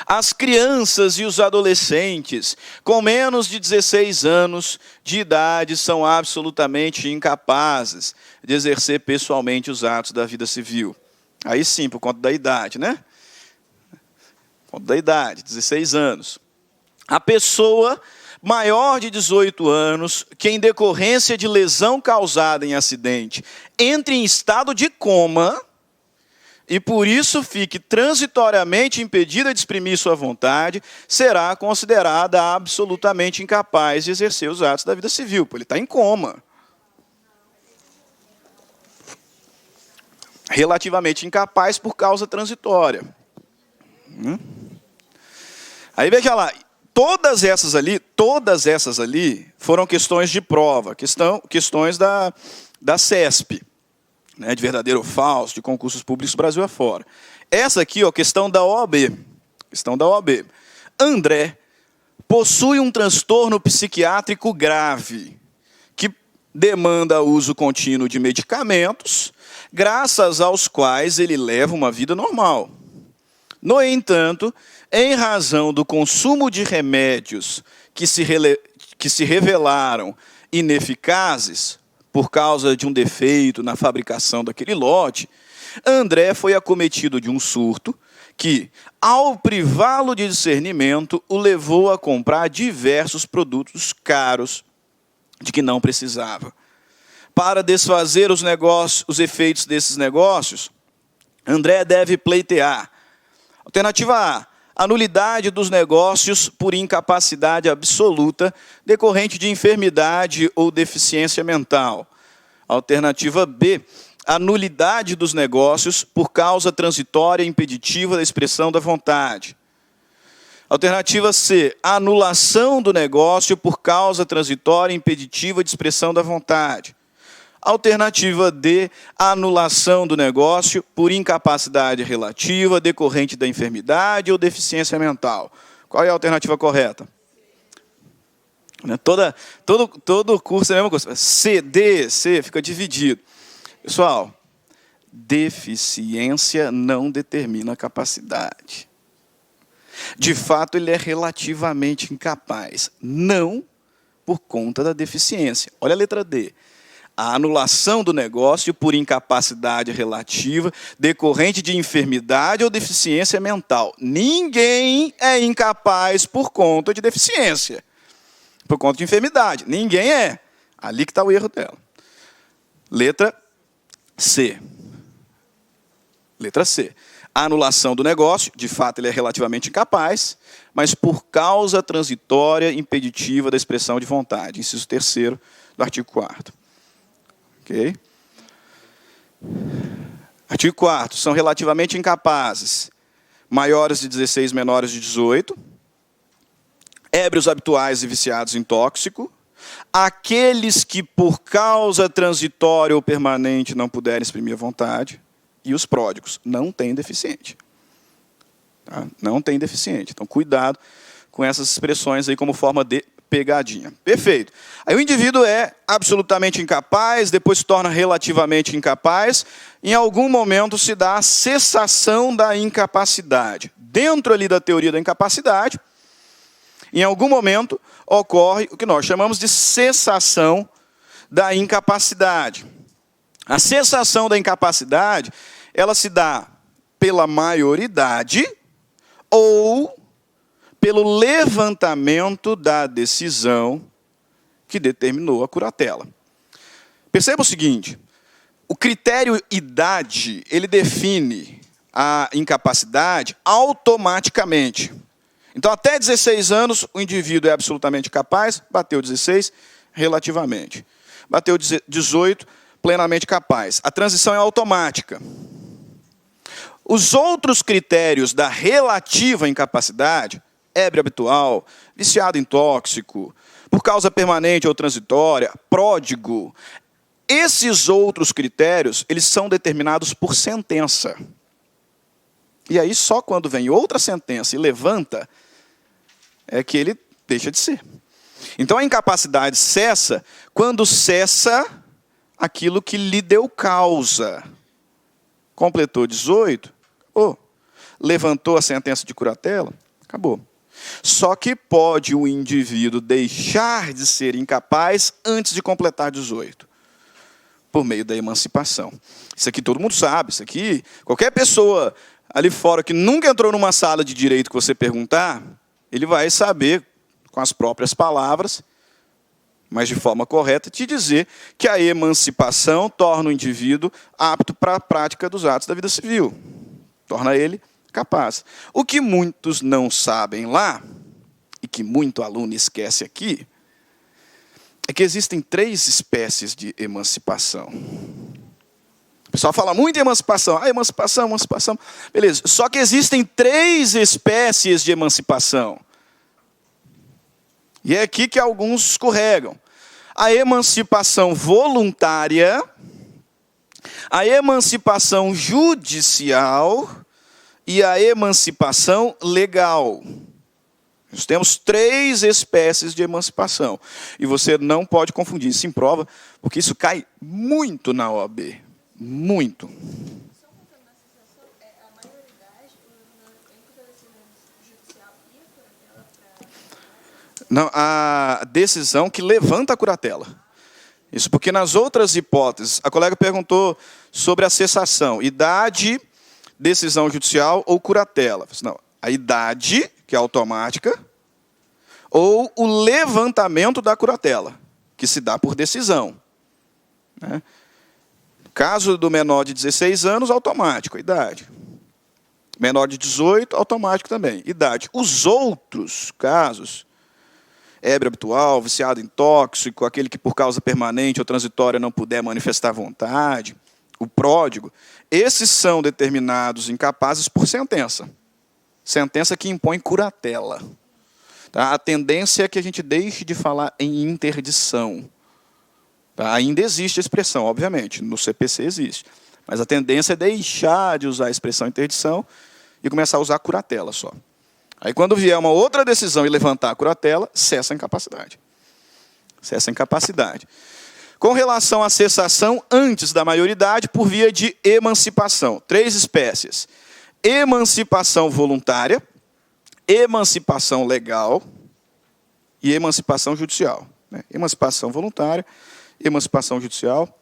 As crianças e os adolescentes com menos de 16 anos de idade são absolutamente incapazes de exercer pessoalmente os atos da vida civil. Aí sim, por conta da idade, né? Por conta da idade, 16 anos. A pessoa maior de 18 anos, que em decorrência de lesão causada em acidente, entre em estado de coma, e por isso fique transitoriamente impedida de exprimir sua vontade, será considerada absolutamente incapaz de exercer os atos da vida civil, porque ele está em coma. Relativamente incapaz por causa transitória. Aí veja lá, todas essas ali foram questões de prova, questões da CESP, né, de verdadeiro ou falso, de concursos públicos Brasil afora. Essa aqui, ó, questão da OAB. André possui um transtorno psiquiátrico grave, que demanda uso contínuo de medicamentos, graças aos quais ele leva uma vida normal. No entanto, em razão do consumo de remédios que se revelaram ineficazes por causa de um defeito na fabricação daquele lote, André foi acometido de um surto que, ao privá-lo de discernimento, o levou a comprar diversos produtos caros de que não precisava. Para desfazer os efeitos desses negócios, André deve pleitear. Alternativa A, a nulidade dos negócios por incapacidade absoluta decorrente de enfermidade ou deficiência mental. Alternativa B, a nulidade dos negócios por causa transitória impeditiva da expressão da vontade. Alternativa C, a anulação do negócio por causa transitória impeditiva de expressão da vontade. Alternativa D, a anulação do negócio por incapacidade relativa decorrente da enfermidade ou deficiência mental. Qual é a alternativa correta? Todo curso é a mesma coisa. C, D, C, fica dividido. Pessoal, deficiência não determina capacidade. De fato, ele é relativamente incapaz. Não por conta da deficiência. Olha a letra D. A anulação do negócio por incapacidade relativa decorrente de enfermidade ou deficiência mental. Ninguém é incapaz por conta de deficiência, por conta de enfermidade. Ninguém é. Ali que está o erro dela. Letra C. Letra C. A anulação do negócio, de fato ele é relativamente incapaz, mas por causa transitória impeditiva da expressão de vontade. Inciso 3º do artigo 4º. Ok? Artigo 4º. São relativamente incapazes maiores de 16, menores de 18, ébrios habituais e viciados em tóxico, aqueles que por causa transitória ou permanente não puderem exprimir a vontade, e os pródigos. Não tem deficiente. Tá? Não tem deficiente. Então, cuidado com essas expressões aí como forma de pegadinha. Perfeito. Aí o indivíduo é absolutamente incapaz, depois se torna relativamente incapaz, em algum momento se dá a cessação da incapacidade. Dentro ali da teoria da incapacidade, em algum momento ocorre o que nós chamamos de cessação da incapacidade. A cessação da incapacidade, ela se dá pela maioridade ou pelo levantamento da decisão que determinou a curatela. Perceba o seguinte, o critério idade, ele define a incapacidade automaticamente. Então, até 16 anos, o indivíduo é absolutamente capaz, bateu 16, relativamente. Bateu 18, plenamente capaz. A transição é automática. Os outros critérios da relativa incapacidade, ébrio habitual, viciado em tóxico, por causa permanente ou transitória, pródigo, esses outros critérios, eles são determinados por sentença. E aí, só quando vem outra sentença e levanta, é que ele deixa de ser. Então, a incapacidade cessa quando cessa aquilo que lhe deu causa. Completou 18, acabou. Levantou a sentença de curatela, acabou. Só que pode o indivíduo deixar de ser incapaz antes de completar 18, por meio da emancipação. Isso aqui todo mundo sabe, isso aqui, qualquer pessoa ali fora que nunca entrou numa sala de direito que você perguntar, ele vai saber, com as próprias palavras, mas de forma correta, te dizer que a emancipação torna o indivíduo apto para a prática dos atos da vida civil. torna ele capaz. O que muitos não sabem lá, e que muito aluno esquece aqui, é que existem 3 espécies de emancipação. O pessoal fala muito em emancipação. Ah, emancipação, emancipação. Beleza. Só que existem 3 espécies de emancipação. E é aqui que alguns escorregam. A emancipação voluntária, a emancipação judicial e a emancipação legal. Nós temos 3 espécies de emancipação. E você não pode confundir isso em prova, porque isso cai muito na OAB. Muito. Só contando na sensação, a maioridade, entre a decisão judicial e a curatela para... Não, a decisão que levanta a curatela. Isso porque nas outras hipóteses, a colega perguntou sobre a cessação. Idade, decisão judicial ou curatela. Não, a idade, que é automática, ou o levantamento da curatela, que se dá por decisão. Né? Caso do menor de 16 anos, automático, idade. Menor de 18, automático também, idade. Os outros casos, ébrio habitual, viciado em tóxico, aquele que por causa permanente ou transitória não puder manifestar vontade, o pródigo, esses são determinados incapazes por sentença. Sentença que impõe curatela. Tá? A tendência é que a gente deixe de falar em interdição. Tá? Ainda existe a expressão, obviamente, no CPC existe. Mas a tendência é deixar de usar a expressão interdição e começar a usar a curatela só. Aí quando vier uma outra decisão e levantar a curatela, cessa a incapacidade. Cessa a incapacidade. Com relação à cessação antes da maioridade, por via de emancipação. 3 espécies. Emancipação voluntária, emancipação legal e emancipação judicial. Emancipação voluntária, emancipação judicial,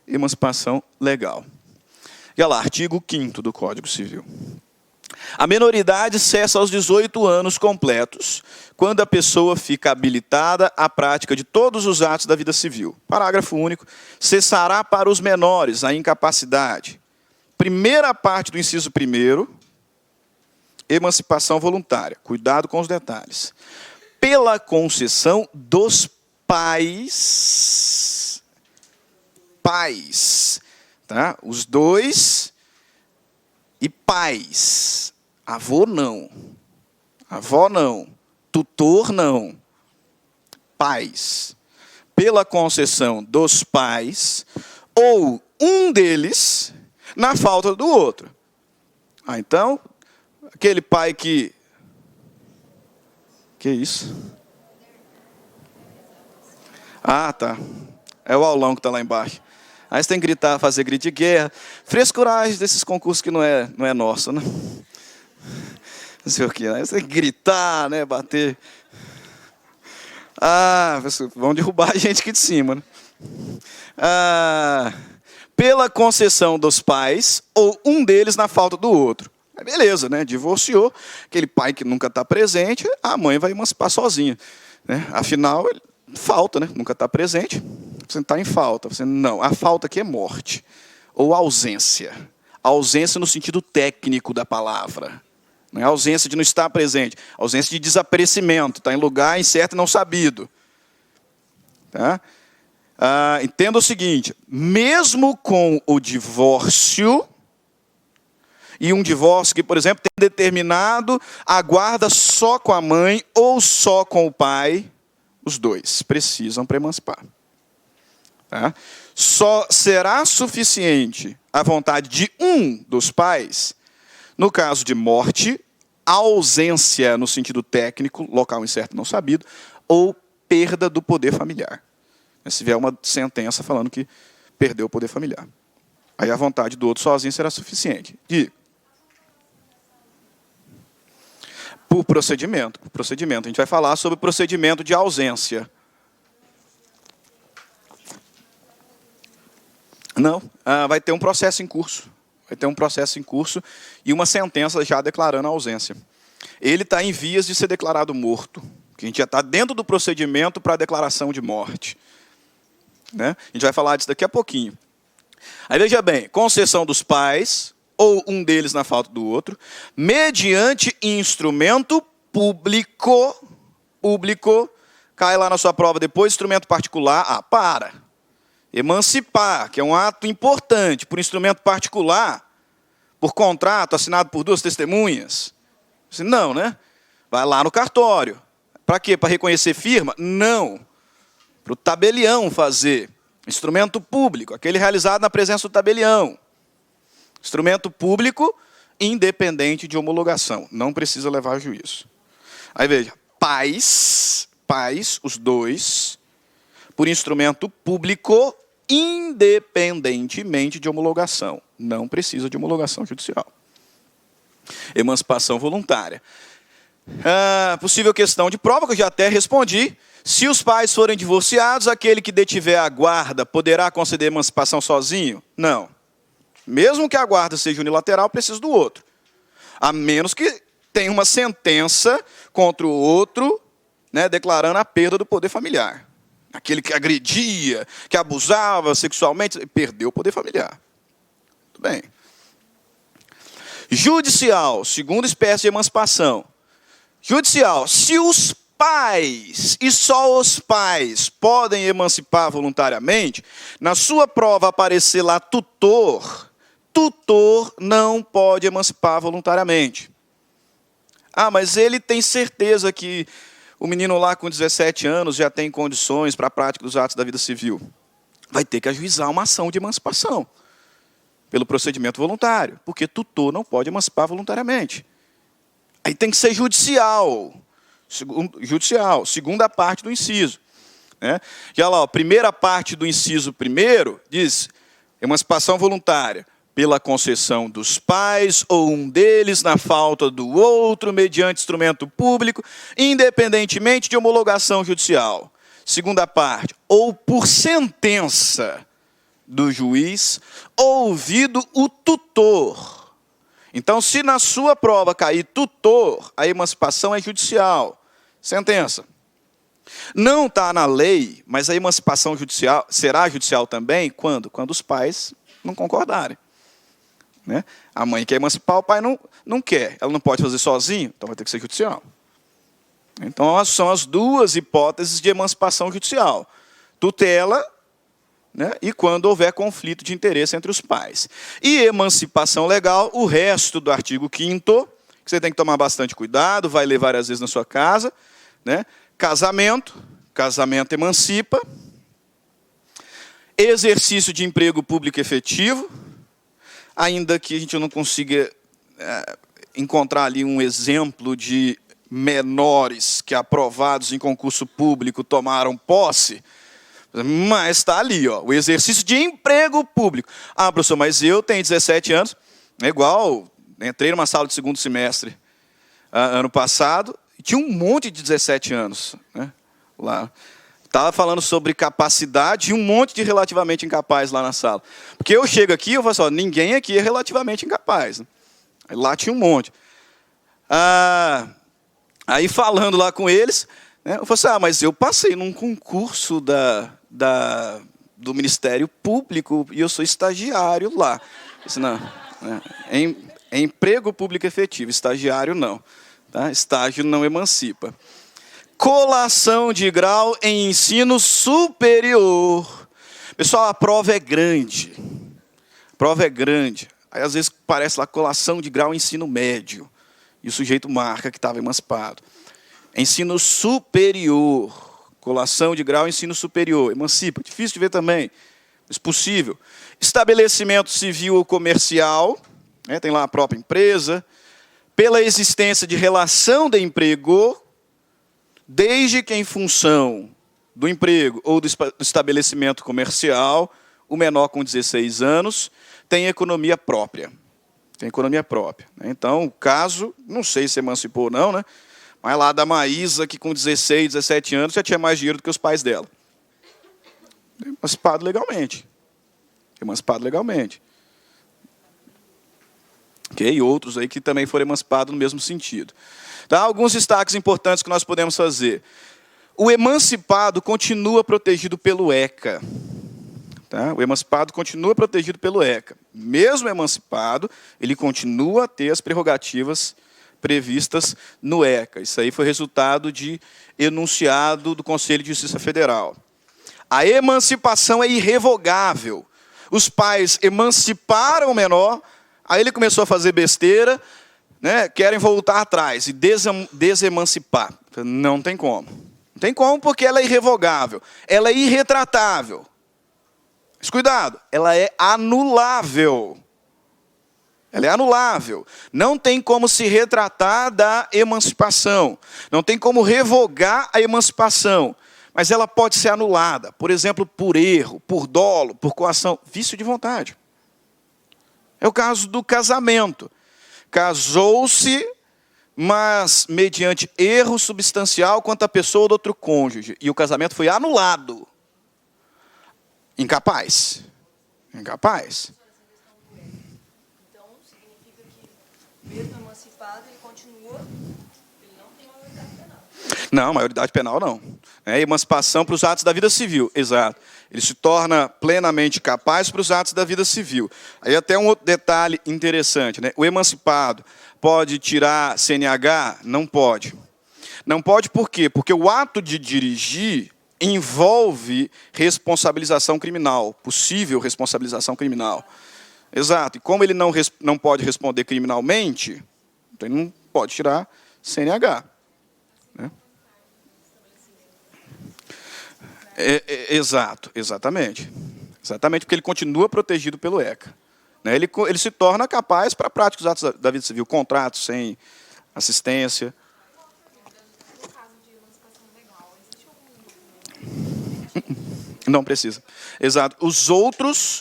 emancipação legal. E olha lá, artigo 5º do Código Civil. A menoridade cessa aos 18 anos completos, quando a pessoa fica habilitada à prática de todos os atos da vida civil. Parágrafo único. Cessará para os menores a incapacidade. Primeira parte do inciso 1º, emancipação voluntária. Cuidado com os detalhes. Pela concessão dos pais. Pais. Tá? Os 2 e pais. Avô não. Avó não. Tutor não. Pais. Pela concessão dos pais, ou um deles, na falta do outro. Então, aquele pai que... Que isso? Ah, tá. É o aulão que está lá embaixo. Aí você tem que gritar, fazer grito de guerra. Frescuragem desses concursos que não é nosso, né? Não sei o quê. Aí você tem que gritar, né? Bater. Ah, vão derrubar a gente aqui de cima, né? Pela concessão dos pais, ou um deles na falta do outro. Beleza, né? Divorciou. Aquele pai que nunca está presente, a mãe vai emancipar sozinha. Né? Afinal, falta, né? Nunca está presente. Você está em falta. Você, não, a falta aqui é morte. Ou ausência. Ausência no sentido técnico da palavra. Não é ausência de não estar presente. Ausência de desaparecimento. Está em lugar incerto e não sabido. Tá? Entenda o seguinte. Mesmo com o divórcio... E um divórcio que, por exemplo, tem determinado a guarda só com a mãe ou só com o pai, os 2 precisam para emancipar. Tá? Só será suficiente a vontade de um dos pais, no caso de morte, ausência no sentido técnico, local incerto não sabido, ou perda do poder familiar. Se vier uma sentença falando que perdeu o poder familiar. Aí a vontade do outro sozinho será suficiente. Por procedimento. A gente vai falar sobre o procedimento de ausência. Não, vai ter um processo em curso. Vai ter um processo em curso e uma sentença já declarando a ausência. Ele está em vias de ser declarado morto. Que a gente já está dentro do procedimento para a declaração de morte. Né? A gente vai falar disso daqui a pouquinho. Aí veja bem, concessão dos pais ou um deles na falta do outro, mediante instrumento público, cai lá na sua prova depois, instrumento particular, emancipar, que é um ato importante, por instrumento particular, por contrato assinado por 2 testemunhas. Não, né? Vai lá no cartório. Para quê? Para reconhecer firma? Não. Para o tabelião fazer. Instrumento público, aquele realizado na presença do tabelião. Instrumento público independente de homologação. Não precisa levar a juízo. Aí veja, pais, os dois, por instrumento público independentemente de homologação. Não precisa de homologação judicial. Emancipação voluntária. Possível questão de prova, que eu já até respondi. Se os pais forem divorciados, aquele que detiver a guarda poderá conceder emancipação sozinho? Não. Mesmo que a guarda seja unilateral, precisa do outro. A menos que tenha uma sentença contra o outro, né, declarando a perda do poder familiar. Aquele que agredia, que abusava sexualmente, perdeu o poder familiar. Tudo bem. Judicial, segunda espécie de emancipação. Judicial, se os pais, e só os pais, podem emancipar voluntariamente, na sua prova aparecer lá tutor não pode emancipar voluntariamente. Mas ele tem certeza que o menino lá com 17 anos já tem condições para a prática dos atos da vida civil. Vai ter que ajuizar uma ação de emancipação pelo procedimento voluntário, porque tutor não pode emancipar voluntariamente. Aí tem que ser judicial, segunda parte do inciso. Né? Já lá, a primeira parte do inciso primeiro diz emancipação voluntária pela concessão dos pais ou um deles na falta do outro mediante instrumento público, independentemente de homologação judicial. Segunda parte, ou por sentença do juiz, ouvido o tutor. Então, se na sua prova cair tutor, a emancipação é judicial. Sentença. Não está na lei, mas a emancipação judicial será judicial também quando? Quando os pais não concordarem. Né? A mãe quer emancipar, o pai não quer. Ela não pode fazer sozinho, então vai ter que ser judicial. Então, são as duas hipóteses de emancipação judicial. Tutela, né? E quando houver conflito de interesse entre os pais. E emancipação legal, o resto do artigo 5º, que você tem que tomar bastante cuidado, vai ler várias vezes na sua casa. Né? Casamento emancipa. Exercício de emprego público efetivo, ainda que a gente não consiga encontrar ali um exemplo de menores que aprovados em concurso público tomaram posse, mas está ali, o exercício de emprego público. Professor, mas eu tenho 17 anos, é igual, entrei numa sala de segundo semestre ano passado, e tinha um monte de 17 anos, né, lá. Estava falando sobre capacidade e um monte de relativamente incapaz lá na sala. Porque eu chego aqui e eu falo assim, ninguém aqui é relativamente incapaz. Né? Lá tinha um monte. Aí falando lá com eles, né, eu falei assim, mas eu passei num concurso do Ministério Público e eu sou estagiário lá. Eu disse, não, é emprego público efetivo, estagiário não. Tá? Estágio não emancipa. Colação de grau em ensino superior. Pessoal, a prova é grande. Aí, às vezes, parece lá colação de grau em ensino médio. E o sujeito marca que estava emancipado. Ensino superior. Colação de grau em ensino superior. Emancipa. Difícil de ver também. Mas possível. Estabelecimento civil ou comercial. Né, tem lá a própria empresa. Pela existência de relação de emprego, desde que em função do emprego ou do estabelecimento comercial, o menor com 16 anos tem economia própria. Então, o caso, não sei se emancipou ou não, né? Mas lá da Maísa, que com 16, 17 anos já tinha mais dinheiro do que os pais dela. Emancipado legalmente. Okay? E outros aí que também foram emancipados no mesmo sentido. Tá? Alguns destaques importantes que nós podemos fazer. O emancipado continua protegido pelo ECA. Tá? O emancipado continua protegido pelo ECA. Mesmo emancipado, ele continua a ter as prerrogativas previstas no ECA. Isso aí foi resultado de enunciado do Conselho de Justiça Federal. A emancipação é irrevogável. Os pais emanciparam o menor, aí ele começou a fazer besteira, né, querem voltar atrás e desemancipar. Não tem como. Não tem como porque ela é irrevogável. Ela é irretratável. Mas cuidado, ela é anulável. Ela é anulável. Não tem como se retratar da emancipação. Não tem como revogar a emancipação. Mas ela pode ser anulada, por exemplo, por erro, por dolo, por coação, vício de vontade. É o caso do casamento. Casou-se, mas mediante erro substancial contra a pessoa do outro cônjuge. E o casamento foi anulado. Incapaz. Incapaz. Então, significa que, mesmo emancipado, ele continua, ele não tem maioridade penal. Não, maioridade penal não. É emancipação para os atos da vida civil, exato. Ele se torna plenamente capaz para os atos da vida civil. Aí até um outro detalhe interessante, né? O emancipado pode tirar CNH? Não pode. Não pode por quê? Porque o ato de dirigir envolve responsabilização criminal, possível responsabilização criminal. Exato. E como ele não pode responder criminalmente, então ele não pode tirar CNH. Né? Exatamente. Exatamente, porque ele continua protegido pelo ECA. Né? Ele se torna capaz para a prática dos atos da vida civil, contratos sem assistência. No caso de emancipação legal, existe algum documento? Não precisa. Exato.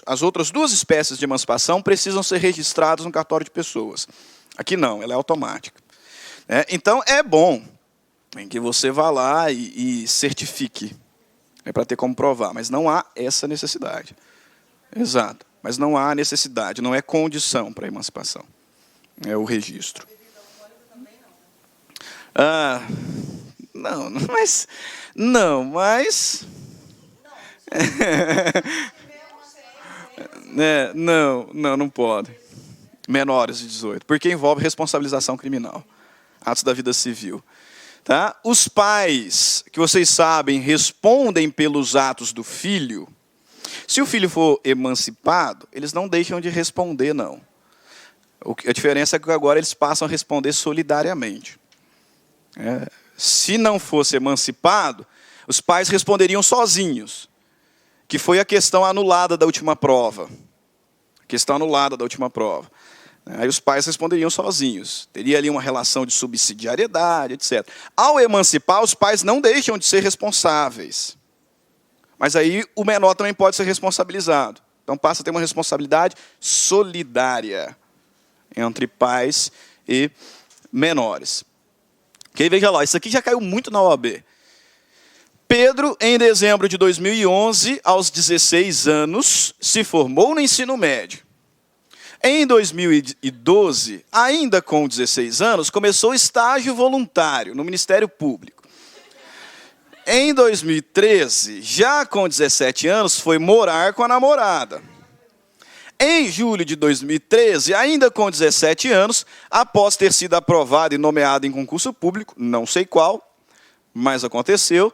As outras duas espécies de emancipação precisam ser registradas no cartório de pessoas. Aqui não, ela é automática. Então, é bom em que você vá lá e certifique. É para ter como provar, mas não há essa necessidade. Exato. Mas não há necessidade, não é condição para a emancipação. É o registro. Não, mas... Não pode. Menores de 18, porque envolve responsabilização criminal. Atos da vida civil. Tá? Os pais, que vocês sabem, respondem pelos atos do filho. Se o filho for emancipado, eles não deixam de responder, não. A diferença é que agora eles passam a responder solidariamente. Se não fosse emancipado, os pais responderiam sozinhos, que foi a questão anulada da última prova. A questão anulada da última prova. Aí os pais responderiam sozinhos. Teria ali uma relação de subsidiariedade, etc. Ao emancipar, os pais não deixam de ser responsáveis. Mas aí o menor também pode ser responsabilizado. Então passa a ter uma responsabilidade solidária entre pais e menores. Ok, veja lá, isso aqui já caiu muito na OAB. Pedro, em dezembro de 2011, aos 16 anos, se formou no ensino médio. Em 2012, ainda com 16 anos, começou estágio voluntário no Ministério Público. Em 2013, já com 17 anos, foi morar com a namorada. Em julho de 2013, ainda com 17 anos, após ter sido aprovado e nomeado em concurso público, não sei qual, mas aconteceu,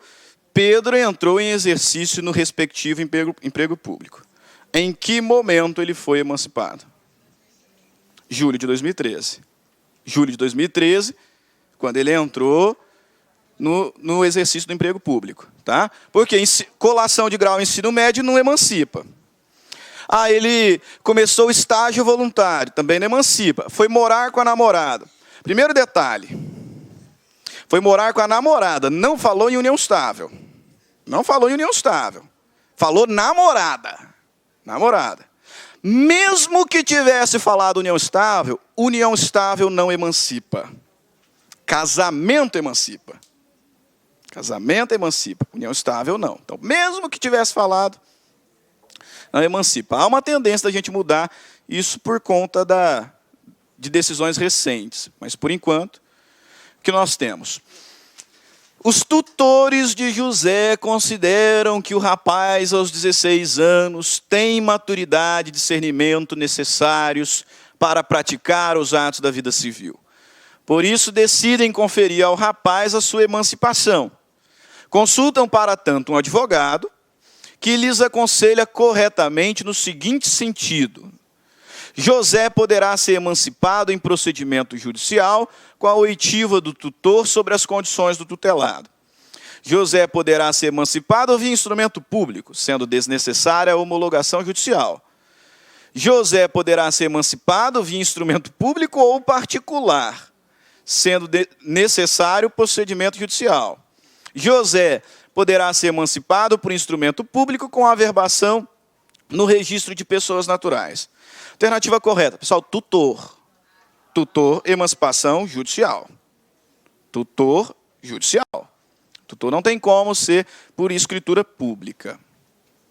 Pedro entrou em exercício no respectivo emprego público. Em que momento ele foi emancipado? Julho de 2013. Julho de 2013, quando ele entrou no exercício do emprego público. Tá? Porque colação de grau em ensino médio não emancipa. Ele começou o estágio voluntário, também não emancipa. Foi morar com a namorada. Primeiro detalhe. Foi morar com a namorada, não falou em união estável. Não falou em união estável. Falou namorada. Namorada. Mesmo que tivesse falado união estável não emancipa. Casamento emancipa. Casamento emancipa. União estável não. Então, mesmo que tivesse falado, não emancipa. Há uma tendência da gente mudar isso por conta de decisões recentes. Mas, por enquanto, o que nós temos? Os tutores de José consideram que o rapaz, aos 16 anos, tem maturidade e discernimento necessários para praticar os atos da vida civil. Por isso, decidem conferir ao rapaz a sua emancipação. Consultam, para tanto, um advogado, que lhes aconselha corretamente no seguinte sentido: José poderá ser emancipado em procedimento judicial com a oitiva do tutor sobre as condições do tutelado. José poderá ser emancipado via instrumento público, sendo desnecessária a homologação judicial. José poderá ser emancipado via instrumento público ou particular, sendo necessário procedimento judicial. José poderá ser emancipado por instrumento público com averbação no registro de pessoas naturais. Alternativa correta, pessoal, tutor. Tutor, emancipação judicial. Tutor judicial. Tutor não tem como ser por escritura pública.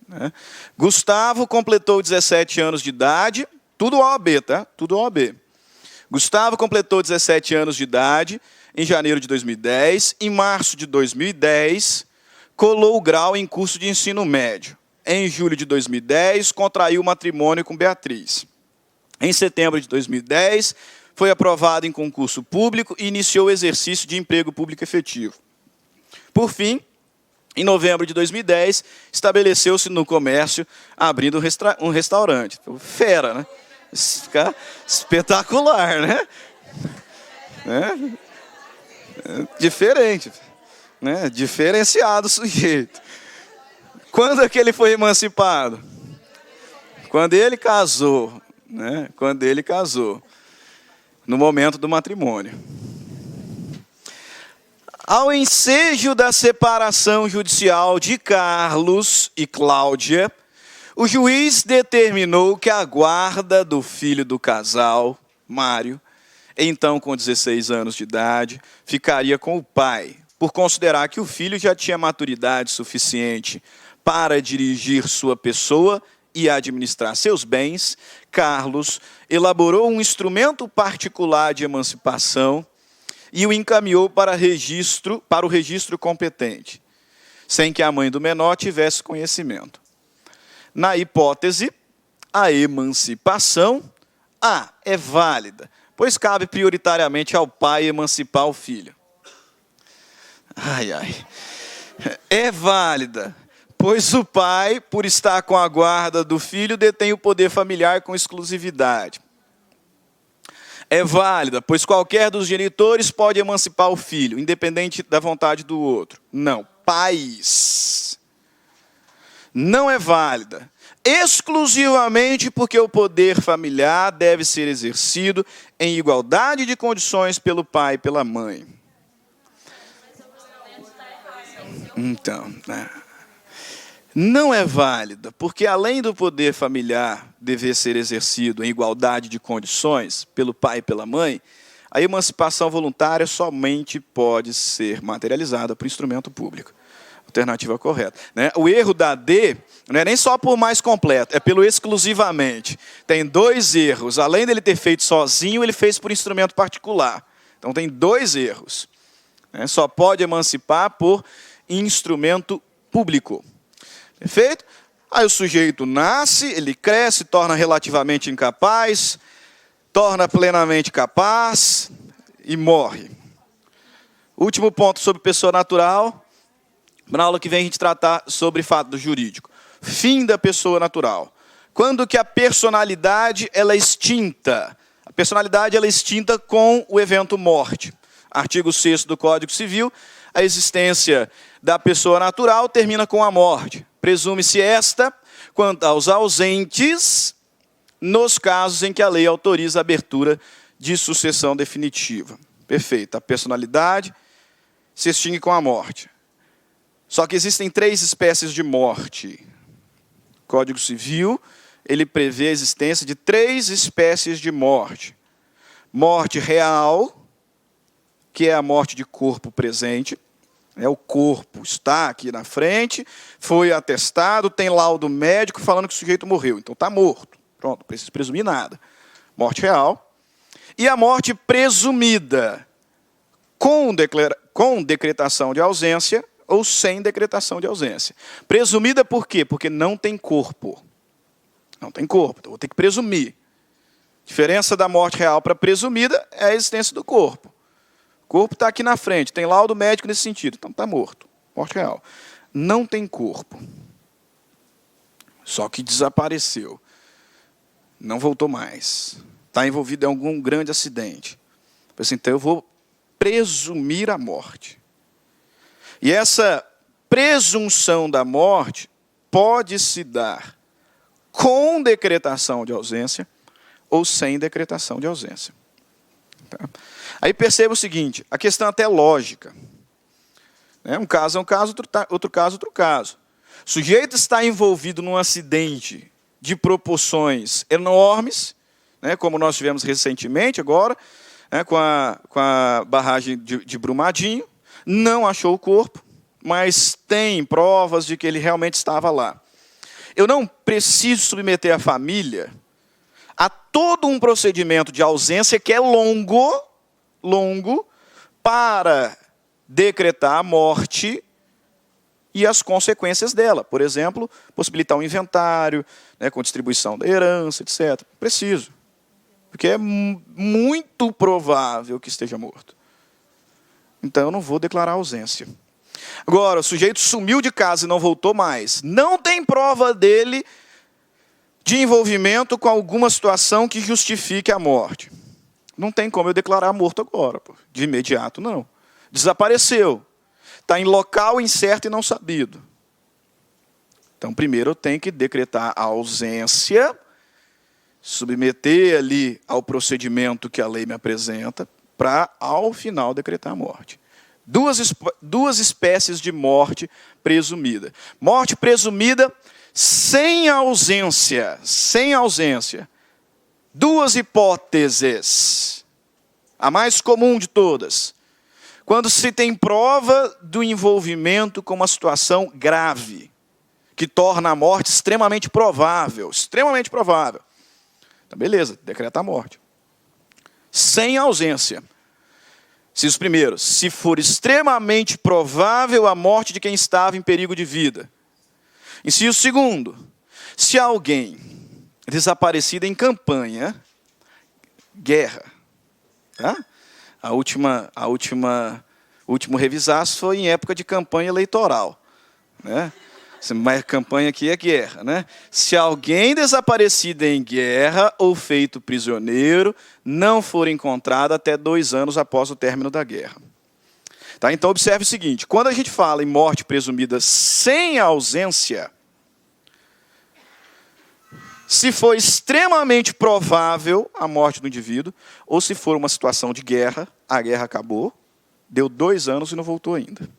Né? Gustavo completou 17 anos de idade, tudo OAB, tá? Tudo OAB. Gustavo completou 17 anos de idade em janeiro de 2010. Em março de 2010, colou o grau em curso de ensino médio. Em julho de 2010, contraiu matrimônio com Beatriz. Em setembro de 2010, foi aprovado em concurso público e iniciou o exercício de emprego público efetivo. Por fim, em novembro de 2010, estabeleceu-se no comércio, abrindo um restaurante. Fera, né? Fica espetacular, né? Diferente, né? Diferenciado o sujeito. Quando é que ele foi emancipado? Quando ele casou, né? Quando ele casou, no momento do matrimônio. Ao ensejo da separação judicial de Carlos e Cláudia, o juiz determinou que a guarda do filho do casal, Mário, então com 16 anos de idade, ficaria com o pai, por considerar que o filho já tinha maturidade suficiente para dirigir sua pessoa e administrar seus bens. Carlos elaborou um instrumento particular de emancipação e o encaminhou para o registro competente, sem que a mãe do menor tivesse conhecimento. Na hipótese, a emancipação é válida, pois cabe prioritariamente ao pai emancipar o filho. É válida, pois o pai, por estar com a guarda do filho, detém o poder familiar com exclusividade. É válida, pois qualquer dos genitores pode emancipar o filho, independente da vontade do outro. Não, pais. Não é válida, exclusivamente porque o poder familiar deve ser exercido em igualdade de condições pelo pai e pela mãe. Então, não é válida, porque além do poder familiar dever ser exercido em igualdade de condições pelo pai e pela mãe, a emancipação voluntária somente pode ser materializada por instrumento público. Alternativa correta. O erro da D não é nem só por mais completo, é pelo exclusivamente. Tem dois erros. Além dele ter feito sozinho, ele fez por instrumento particular. Então tem dois erros. Só pode emancipar por instrumento público. Perfeito? Aí o sujeito nasce, ele cresce, torna relativamente incapaz, torna plenamente capaz e morre. Último ponto sobre pessoa natural. Na aula que vem a gente tratar sobre fato jurídico. Fim da pessoa natural. Quando que a personalidade ela é extinta? A personalidade ela é extinta com o evento morte. Artigo 6º do Código Civil, a existência da pessoa natural termina com a morte. Presume-se esta quanto aos ausentes, nos casos em que a lei autoriza a abertura de sucessão definitiva. Perfeito. A personalidade se extingue com a morte. Só que existem 3 espécies de morte. O Código Civil, ele prevê a existência de 3 espécies de morte. Morte real, que é a morte de corpo presente. O corpo está aqui na frente, foi atestado, tem laudo médico falando que o sujeito morreu. Então está morto. Pronto, não precisa presumir nada. Morte real. E a morte presumida. com decretação de ausência ou sem decretação de ausência. Presumida por quê? Porque não tem corpo. Não tem corpo, então vou ter que presumir. A diferença da morte real para presumida é a existência do corpo. O corpo está aqui na frente, tem laudo médico nesse sentido, então está morto. Morte real. Não tem corpo. Só que desapareceu. Não voltou mais. Está envolvido em algum grande acidente. Então eu vou presumir a morte. E essa presunção da morte pode se dar com decretação de ausência ou sem decretação de ausência. Tá? Aí perceba o seguinte, a questão até lógica. Um caso é um caso, outro caso, outro caso. O sujeito está envolvido num acidente de proporções enormes, como nós tivemos recentemente agora, com a barragem de Brumadinho, não achou o corpo, mas tem provas de que ele realmente estava lá. Eu não preciso submeter a família a todo um procedimento de ausência que é longo, para decretar a morte e as consequências dela. Por exemplo, possibilitar um inventário, com distribuição da herança, etc. Preciso. Porque é muito provável que esteja morto. Então, eu não vou declarar ausência. Agora, o sujeito sumiu de casa e não voltou mais. Não tem prova dele de envolvimento com alguma situação que justifique a morte. Não tem como eu declarar morto agora. De imediato, não. Desapareceu. Está em local incerto e não sabido. Então, primeiro eu tenho que decretar a ausência, submeter ali ao procedimento que a lei me apresenta, para, ao final, decretar a morte. Duas espécies de morte presumida. Morte presumida sem ausência. Sem ausência. Duas hipóteses. A mais comum de todas. Quando se tem prova do envolvimento com uma situação grave, que torna a morte extremamente provável. Extremamente provável. Então, beleza, decreta a morte. Sem ausência. Inciso primeiro, se for extremamente provável a morte de quem estava em perigo de vida. Inciso segundo, se alguém desaparecido em campanha, guerra, tá? O último revisaço foi em época de campanha eleitoral, Mas campanha aqui é guerra, Se alguém desaparecido em guerra ou feito prisioneiro não for encontrado até 2 anos após o término da guerra. Tá? Então, observe o seguinte, quando a gente fala em morte presumida sem ausência, se for extremamente provável a morte do indivíduo, ou se for uma situação de guerra, a guerra acabou, deu 2 anos e não voltou ainda.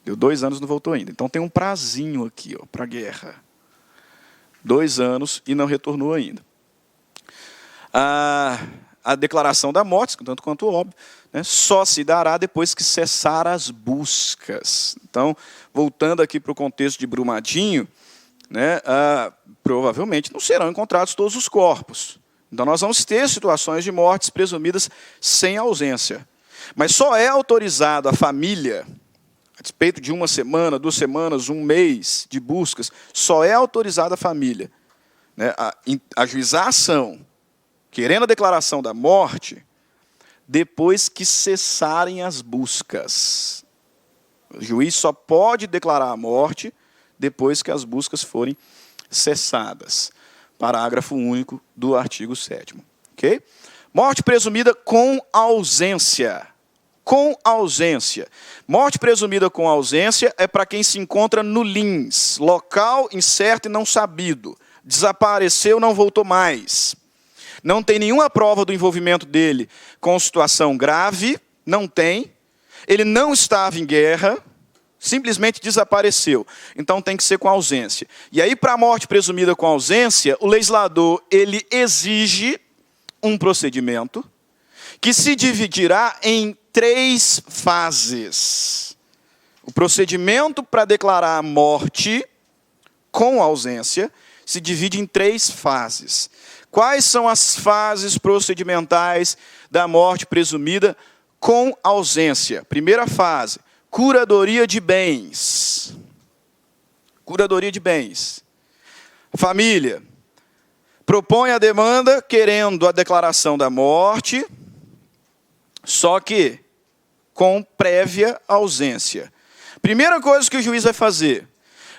Deu 2 anos e não voltou ainda. Então tem um prazinho aqui para a guerra. 2 anos e não retornou ainda. A declaração da morte, tanto quanto óbvio, só se dará depois que cessar as buscas. Então, voltando aqui para o contexto de Brumadinho, provavelmente não serão encontrados todos os corpos. Então nós vamos ter situações de mortes presumidas sem ausência. Mas só é autorizado a família, a despeito de 1 semana, 2 semanas, 1 mês de buscas, só é autorizada a família a ajuizar a ação, querendo a declaração da morte, depois que cessarem as buscas. O juiz só pode declarar a morte depois que as buscas forem cessadas. Parágrafo único do artigo 7º. Okay? Morte presumida com ausência. Com ausência. Morte presumida com ausência é para quem se encontra no LINS, local incerto e não sabido. Desapareceu, não voltou mais. Não tem nenhuma prova do envolvimento dele com situação grave, não tem. Ele não estava em guerra, simplesmente desapareceu. Então tem que ser com ausência. E aí, para a morte presumida com ausência, o legislador ele exige um procedimento que se dividirá em 3 fases. O procedimento para declarar a morte com ausência se divide em 3 fases. Quais são as fases procedimentais da morte presumida com ausência. Primeira fase, curadoria de bens. Curadoria de bens. Família propõe a demanda querendo a declaração da morte, só que com prévia ausência. Primeira coisa que o juiz vai fazer,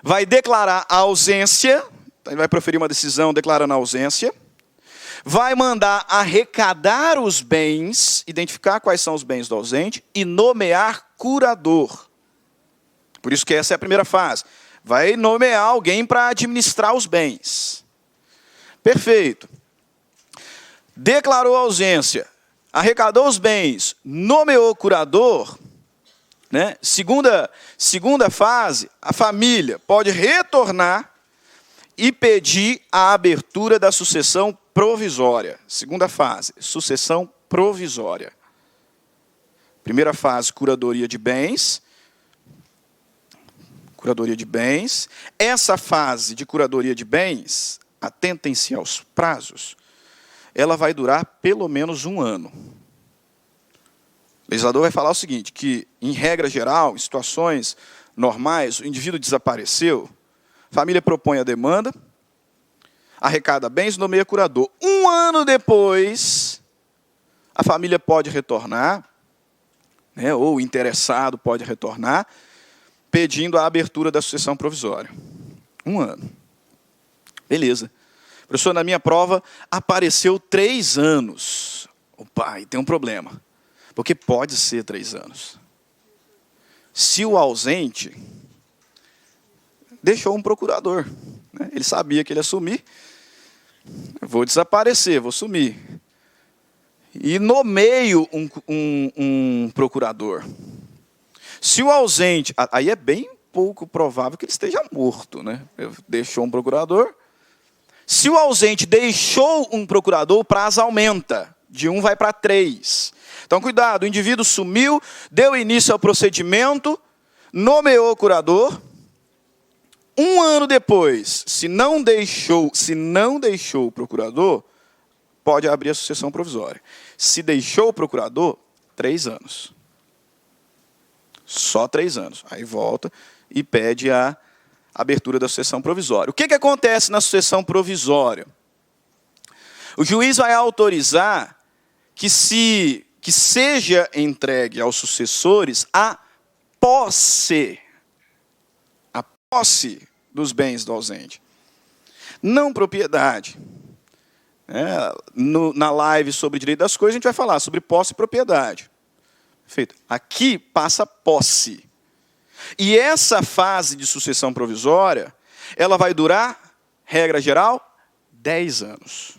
vai declarar a ausência, ele vai proferir uma decisão declarando a ausência, vai mandar arrecadar os bens, identificar quais são os bens do ausente e nomear curador. Por isso que essa é a primeira fase. Vai nomear alguém para administrar os bens. Perfeito. Declarou a ausência, arrecadou os bens, nomeou curador, né? Segunda fase, a família pode retornar e pedir a abertura da sucessão provisória. Segunda fase, sucessão provisória. Primeira fase, curadoria de bens. Curadoria de bens. Essa fase de curadoria de bens, atentem-se aos prazos, ela vai durar pelo menos 1 ano. O legislador vai falar o seguinte, que em regra geral, em situações normais, o indivíduo desapareceu, a família propõe a demanda, arrecada bens, nomeia curador. 1 ano depois, a família pode retornar, né, ou o interessado pode retornar, pedindo a abertura da sucessão provisória. 1 ano. Beleza. Professor, na minha prova apareceu 3 anos. Opa, aí tem um problema. Porque pode ser 3 anos. Se o ausente deixou um procurador, né? Ele sabia que ele ia sumir. Vou desaparecer, vou sumir. E nomeio um procurador. Se o ausente... Aí é bem pouco provável que ele esteja morto, né? Deixou um procurador. Se o ausente deixou um procurador, o prazo aumenta. De 1 vai para 3. Então, cuidado, o indivíduo sumiu, deu início ao procedimento, nomeou o curador. 1 ano depois, se não deixou o procurador, pode abrir a sucessão provisória. Se deixou o procurador, 3 anos. Só 3 anos. Aí volta e pede a abertura da sucessão provisória. O que acontece na sucessão provisória? O juiz vai autorizar que seja entregue aos sucessores a posse dos bens do ausente. Não propriedade. Na live sobre direito das coisas, a gente vai falar sobre posse e propriedade. Perfeito. Aqui passa posse. E essa fase de sucessão provisória, ela vai durar, regra geral, 10 anos.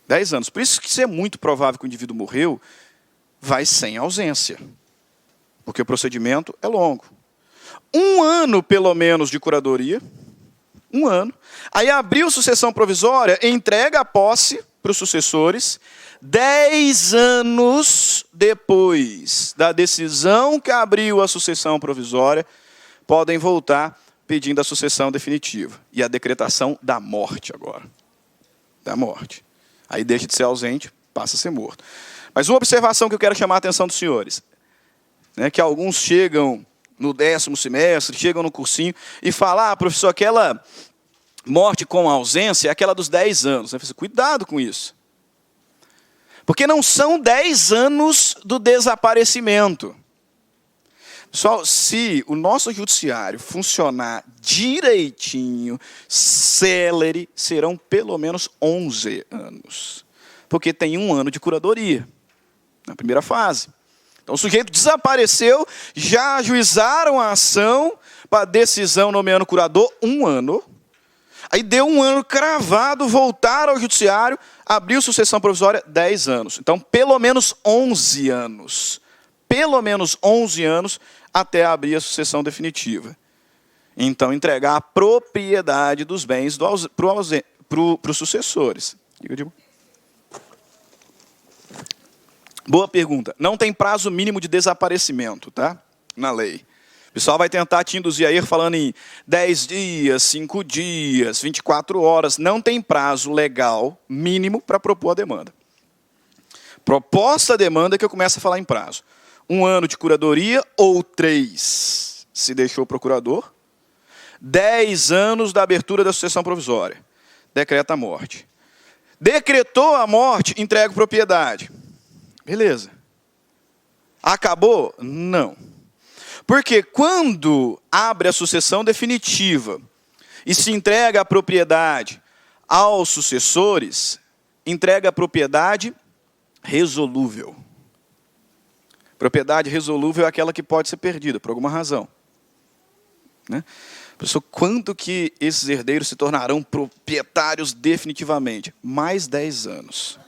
10 anos. Por isso que é muito provável que o indivíduo morreu, vai sem ausência. Porque o procedimento é longo. 1 ano, pelo menos, de curadoria. 1 ano. Aí abriu sucessão provisória, entrega a posse para os sucessores. 10 anos depois da decisão que abriu a sucessão provisória, podem voltar pedindo a sucessão definitiva. E a decretação da morte agora. Da morte. Aí deixa de ser ausente, passa a ser morto. Mas uma observação que eu quero chamar a atenção dos senhores. Né, que alguns chegam no 10º semestre, chegam no cursinho e falam, professor, aquela morte com ausência é aquela dos 10 anos. Eu falei, cuidado com isso. Porque não são 10 anos do desaparecimento. Pessoal, se o nosso judiciário funcionar direitinho, célere, serão pelo menos 11 anos. Porque tem 1 ano de curadoria, na primeira fase. Então o sujeito desapareceu, já ajuizaram a ação para decisão nomeando curador, 1 ano. Aí deu 1 ano cravado, voltaram ao judiciário, abriu sucessão provisória, 10 anos. Então pelo menos 11 anos. Pelo menos 11 anos até abrir a sucessão definitiva. Então, entregar a propriedade dos bens para os sucessores. Boa pergunta. Não tem prazo mínimo de desaparecimento, tá? Na lei. O pessoal vai tentar te induzir a ir falando em 10 dias, 5 dias, 24 horas. Não tem prazo legal mínimo para propor a demanda. Proposta demanda que eu começo a falar em prazo. 1 ano de curadoria ou 3, se deixou o procurador. 10 anos da abertura da sucessão provisória. Decreta a morte. Decretou a morte, entrega propriedade. Beleza. Acabou? Não. Porque quando abre a sucessão definitiva e se entrega a propriedade aos sucessores, entrega a propriedade resolúvel. Propriedade resolúvel é aquela que pode ser perdida por alguma razão. Né? Professor, quando que esses herdeiros se tornarão proprietários definitivamente? Mais 10 anos.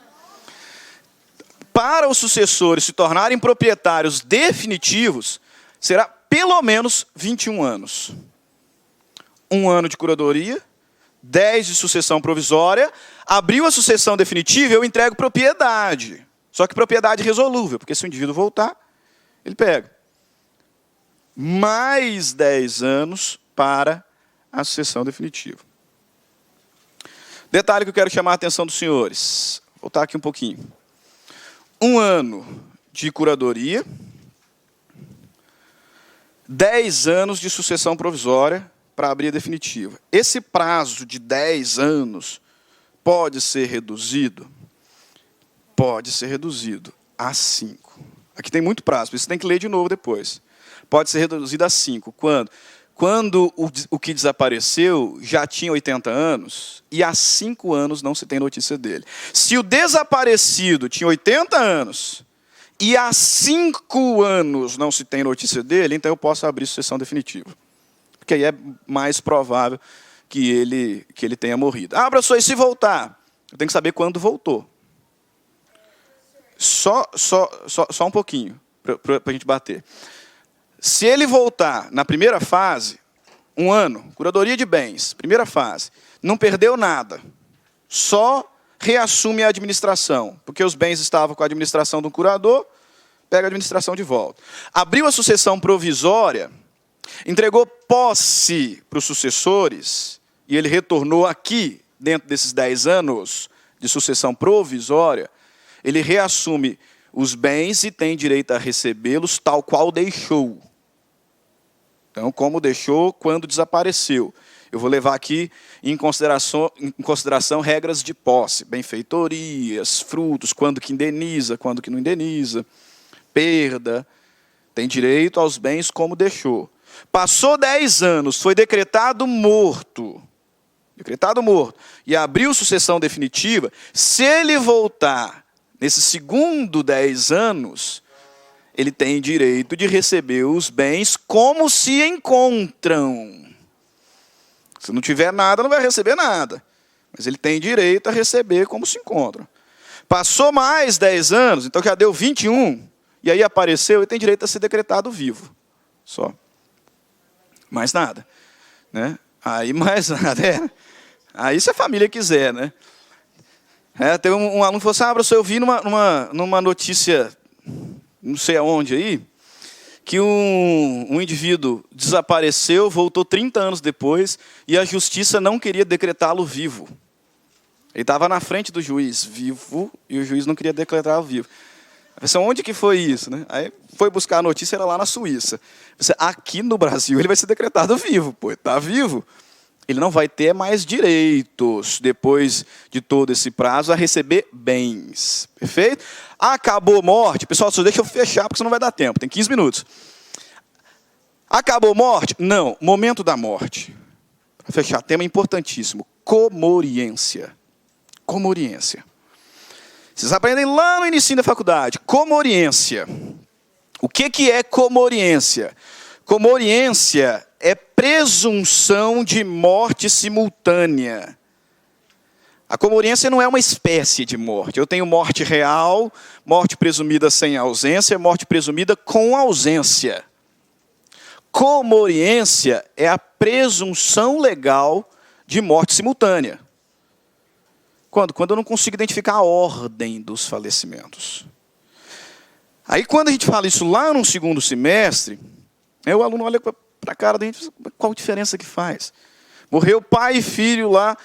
Para os sucessores se tornarem proprietários definitivos, será pelo menos 21 anos. 1 ano de curadoria, 10 de sucessão provisória, abriu a sucessão definitiva, eu entrego propriedade. Só que propriedade resolúvel, porque se o indivíduo voltar, ele pega. Mais 10 anos para a sucessão definitiva. Detalhe que eu quero chamar a atenção dos senhores. Vou voltar aqui um pouquinho. 1 ano de curadoria, 10 anos de sucessão provisória para abrir a definitiva. Esse prazo de 10 anos pode ser reduzido? Pode ser reduzido a 5. Aqui tem muito prazo, por isso você tem que ler de novo depois. Pode ser reduzido a 5. Quando? Quando o que desapareceu já tinha 80 anos e há 5 anos não se tem notícia dele. Se o desaparecido tinha 80 anos e há 5 anos não se tem notícia dele, então eu posso abrir sucessão definitiva. Porque aí é mais provável que ele tenha morrido. Ah, professor, e se voltar? Eu tenho que saber quando voltou. Só um pouquinho, para a gente bater. Se ele voltar na primeira fase, 1 ano, curadoria de bens, primeira fase, não perdeu nada, só reassume a administração, porque os bens estavam com a administração do curador, pega a administração de volta. Abriu a sucessão provisória, entregou posse para os sucessores, e ele retornou aqui, dentro desses 10 anos de sucessão provisória, ele reassume os bens e tem direito a recebê-los tal qual deixou. Então, como deixou quando desapareceu. Eu vou levar aqui em consideração regras de posse, benfeitorias, frutos, quando que indeniza, quando que não indeniza, perda. Tem direito aos bens como deixou. Passou 10 anos, foi decretado morto, e abriu sucessão definitiva, se ele voltar nesse segundo 10 anos, ele tem direito de receber os bens como se encontram. Se não tiver nada, não vai receber nada. Mas ele tem direito a receber como se encontram. Passou mais 10 anos, então já deu 21, e aí apareceu, ele tem direito a ser decretado vivo. Só. Mais nada. Né? Aí mais nada. Aí se a família quiser, né? Teve um aluno que falou assim, professor, eu vi numa notícia, não sei aonde aí, que um indivíduo desapareceu, voltou 30 anos depois, e a justiça não queria decretá-lo vivo. Ele estava na frente do juiz, vivo, e o juiz não queria decretá-lo vivo. Eu pensei, onde que foi isso? Né? Aí foi buscar a notícia, era lá na Suíça. Eu pensei, aqui no Brasil ele vai ser decretado vivo, pô, está vivo. Ele não vai ter mais direitos, depois de todo esse prazo, a receber bens. Perfeito? Acabou morte. Pessoal, só deixa eu fechar, porque senão não vai dar tempo. Tem 15 minutos. Acabou morte? Não. Momento da morte. Para fechar, tema importantíssimo. Comoriência. Comoriência. Vocês aprendem lá no início da faculdade. Comoriência. O que é comoriência? Comoriência é presunção de morte simultânea. A comoriência não é uma espécie de morte. Eu tenho morte real, morte presumida sem ausência, morte presumida com ausência. Comoriência é a presunção legal de morte simultânea. Quando? Quando eu não consigo identificar a ordem dos falecimentos. Aí quando a gente fala isso lá no segundo semestre, o aluno olha para a cara da gente, qual a diferença que faz? Morreu pai e filho lá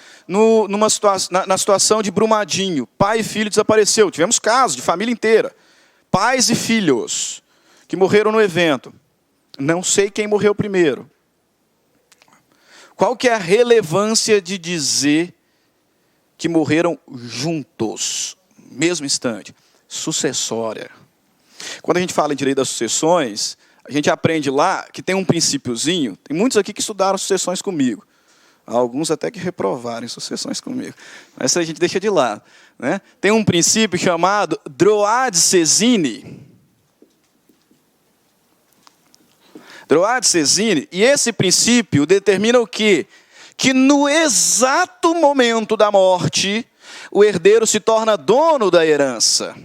na situação de Brumadinho. Pai e filho desapareceu. Tivemos casos de família inteira. Pais e filhos que morreram no evento. Não sei quem morreu primeiro. Qual que é a relevância de dizer que morreram juntos, no mesmo instante? Sucessória. Quando a gente fala em direito das sucessões, a gente aprende lá que tem um princípiozinho. Tem muitos aqui que estudaram sucessões comigo. Alguns até que reprovaram em sucessões comigo. Mas isso a gente deixa de lado, né? Tem um princípio chamado droit de sesine. Droit de sesine. E esse princípio determina o quê? Que no exato momento da morte, o herdeiro se torna dono da herança.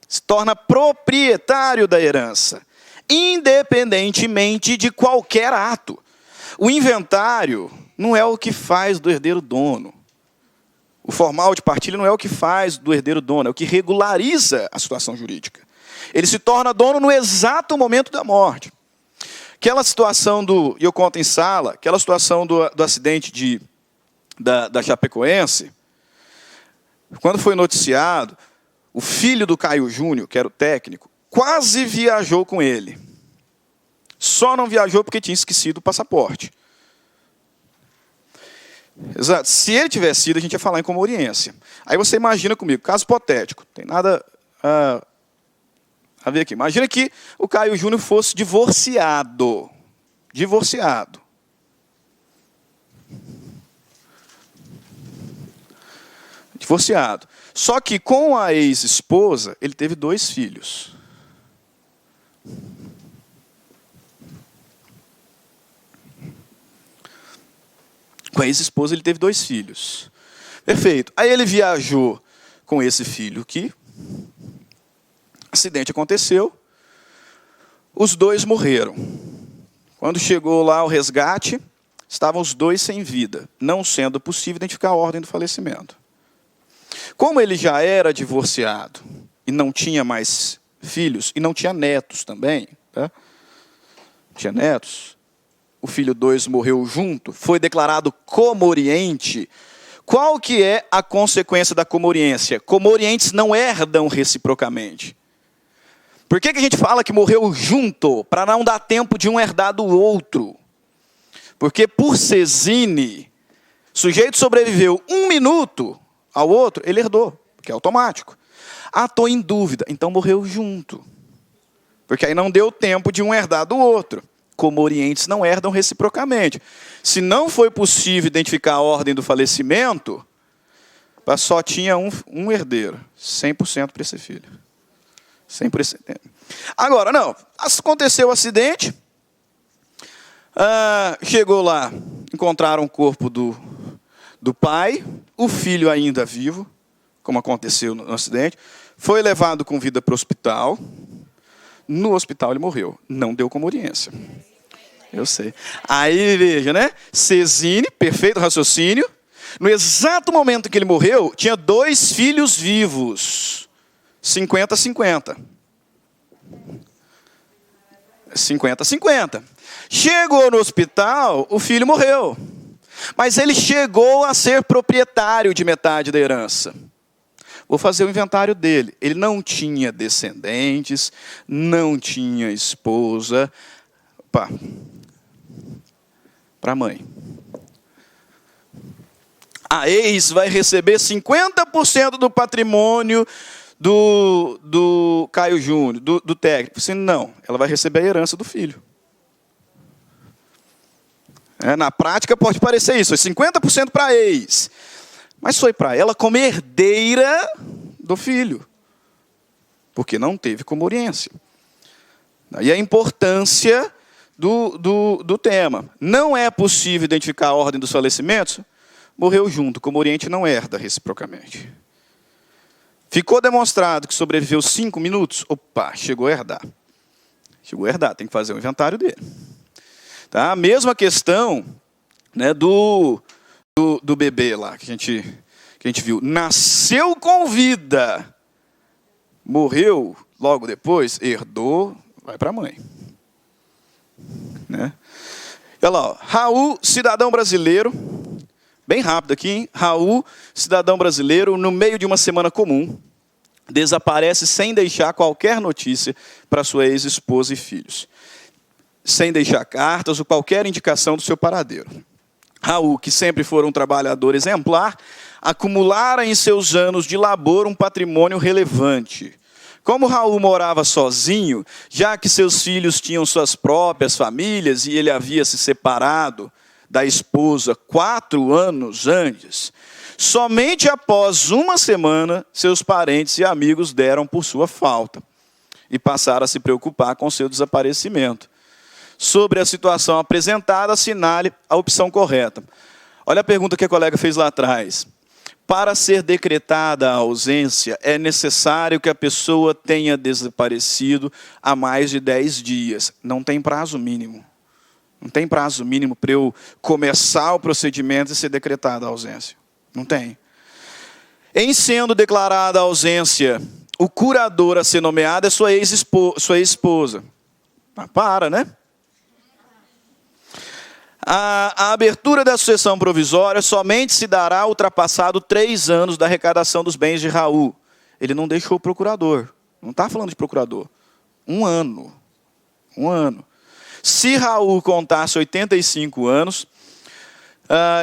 Se torna proprietário da herança. Independentemente de qualquer ato. O inventário não é o que faz do herdeiro dono. O formal de partilha não é o que faz do herdeiro dono, é o que regulariza a situação jurídica. Ele se torna dono no exato momento da morte. Aquela situação e eu conto em sala, aquela situação do acidente da Chapecoense, quando foi noticiado, o filho do Caio Júnior, que era o técnico, quase viajou com ele. Só não viajou porque tinha esquecido o passaporte. Exato. Se ele tivesse ido, a gente ia falar em comoriência. Aí você imagina comigo, caso hipotético, tem nada a ver aqui. Imagina que o Caio Júnior fosse divorciado. Divorciado. Divorciado. Só que com a ex-esposa, ele teve 2 filhos. Com a ex-esposa, ele teve 2 filhos. Perfeito. Aí ele viajou com esse filho aqui. Acidente aconteceu. Os 2 morreram. Quando chegou lá o resgate, estavam os 2 sem vida, não sendo possível identificar a ordem do falecimento. Como ele já era divorciado e não tinha mais filhos, e não tinha netos também, tá? Tinha netos. O filho 2 morreu junto, foi declarado comoriente. Qual que é a consequência da comoriência? Comorientes não herdam reciprocamente. Por que a gente fala que morreu junto? Para não dar tempo de um herdar do outro. Porque por sesine, o sujeito sobreviveu 1 minuto ao outro, ele herdou, que é automático. Ah, estou em dúvida, então morreu junto. Porque aí não deu tempo de um herdar do outro. Comorientes não herdam reciprocamente. Se não foi possível identificar a ordem do falecimento, só tinha um herdeiro, 100% para esse filho. 100%. Agora, não, aconteceu o acidente, chegou lá, encontraram o corpo do pai, o filho ainda vivo, como aconteceu no acidente, foi levado com vida para o hospital. No hospital ele morreu, não deu comoriência. Eu sei. Aí, veja, né? Sesine, perfeito raciocínio. No exato momento que ele morreu, tinha 2 filhos vivos. 50-50. 50-50. Chegou no hospital, o filho morreu. Mas ele chegou a ser proprietário de metade da herança. Vou fazer o inventário dele. Ele não tinha descendentes, não tinha esposa. Opa. Para a mãe. A ex vai receber 50% do patrimônio do Caio Júnior, do técnico. Assim, não, ela vai receber a herança do filho. Na prática pode parecer isso, foi 50% para a ex. Mas foi para ela como herdeira do filho. Porque não teve comoriência. E a importância do tema. Não é possível identificar a ordem dos falecimentos, morreu junto, comoriente não herda reciprocamente. Ficou demonstrado que sobreviveu 5 minutos, opa, chegou a herdar. Chegou a herdar, tem que fazer o inventário dele. Tá? A mesma questão, né, do bebê lá, que a gente viu. Nasceu com vida, morreu logo depois, herdou, vai para a mãe. Né? Olha lá, ó. Raul, cidadão brasileiro, bem rápido aqui, hein? Raul, cidadão brasileiro, no meio de uma semana comum, desaparece sem deixar qualquer notícia para sua ex-esposa e filhos, sem deixar cartas ou qualquer indicação do seu paradeiro. Raul, que sempre foi um trabalhador exemplar, acumulara em seus anos de labor um patrimônio relevante. Como Raul morava sozinho, já que seus filhos tinham suas próprias famílias e ele havia se separado da esposa 4 anos antes, somente após uma semana, seus parentes e amigos deram por sua falta e passaram a se preocupar com seu desaparecimento. Sobre a situação apresentada, assinale a opção correta. Olha a pergunta que a colega fez lá atrás. Para ser decretada a ausência, é necessário que a pessoa tenha desaparecido há mais de 10 dias. Não tem prazo mínimo. Não tem prazo mínimo para eu começar o procedimento e ser decretada a ausência. Não tem. Em sendo declarada a ausência, o curador a ser nomeado é sua ex-esposa. Para, né? A abertura da sucessão provisória somente se dará ultrapassado 3 anos da arrecadação dos bens de Raul. Ele não deixou o procurador. Não está falando de procurador. 1 ano. 1 ano. Se Raul contasse 85 anos,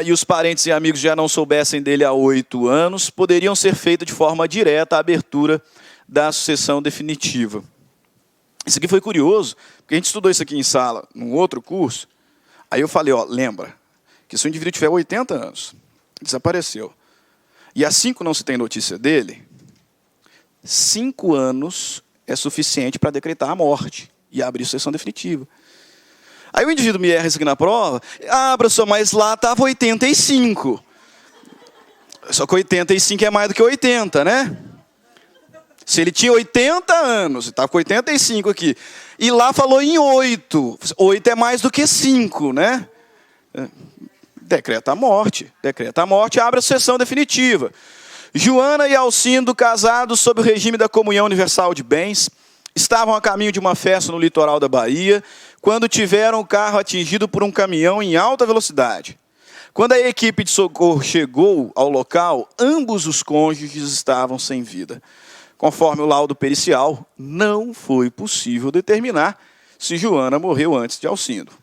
e os parentes e amigos já não soubessem dele há 8 anos, poderiam ser feitas de forma direta a abertura da sucessão definitiva. Isso aqui foi curioso, porque a gente estudou isso aqui em sala, num outro curso. Aí eu falei, ó, lembra, que se o indivíduo tiver 80 anos, desapareceu, e há 5 não se tem notícia dele, 5 anos é suficiente para decretar a morte e abrir a sucessão definitiva. Aí o indivíduo me erra isso aqui na prova, professor, mas lá estava 85. Só que 85 é mais do que 80, né? Se ele tinha 80 anos, estava com 85 aqui, e lá falou em 8. 8 é mais do que 5, né? Decreta a morte, abre a sucessão definitiva. Joana e Alcindo, casados sob o regime da comunhão universal de bens, estavam a caminho de uma festa no litoral da Bahia, quando tiveram o carro atingido por um caminhão em alta velocidade. Quando a equipe de socorro chegou ao local, ambos os cônjuges estavam sem vida. Conforme o laudo pericial, não foi possível determinar se Joana morreu antes de Alcindo.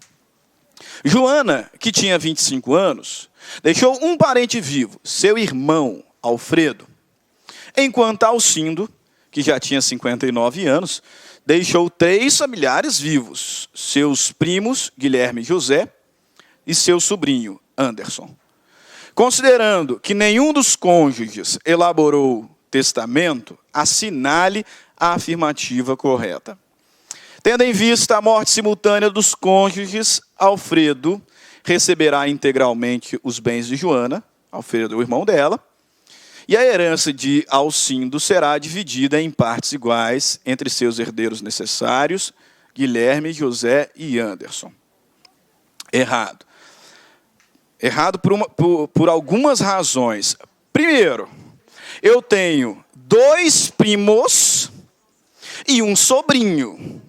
Joana, que tinha 25 anos, deixou um parente vivo, seu irmão, Alfredo, enquanto Alcindo, que já tinha 59 anos, deixou 3 familiares vivos, seus primos, Guilherme e José, e seu sobrinho, Anderson. Considerando que nenhum dos cônjuges elaborou testamento, assinale a afirmativa correta. Tendo em vista a morte simultânea dos cônjuges, Alfredo receberá integralmente os bens de Joana, Alfredo é o irmão dela, e a herança de Alcindo será dividida em partes iguais entre seus herdeiros necessários, Guilherme, José e Anderson. Errado. Errado por algumas razões. Primeiro, eu tenho 2 primos e um sobrinho.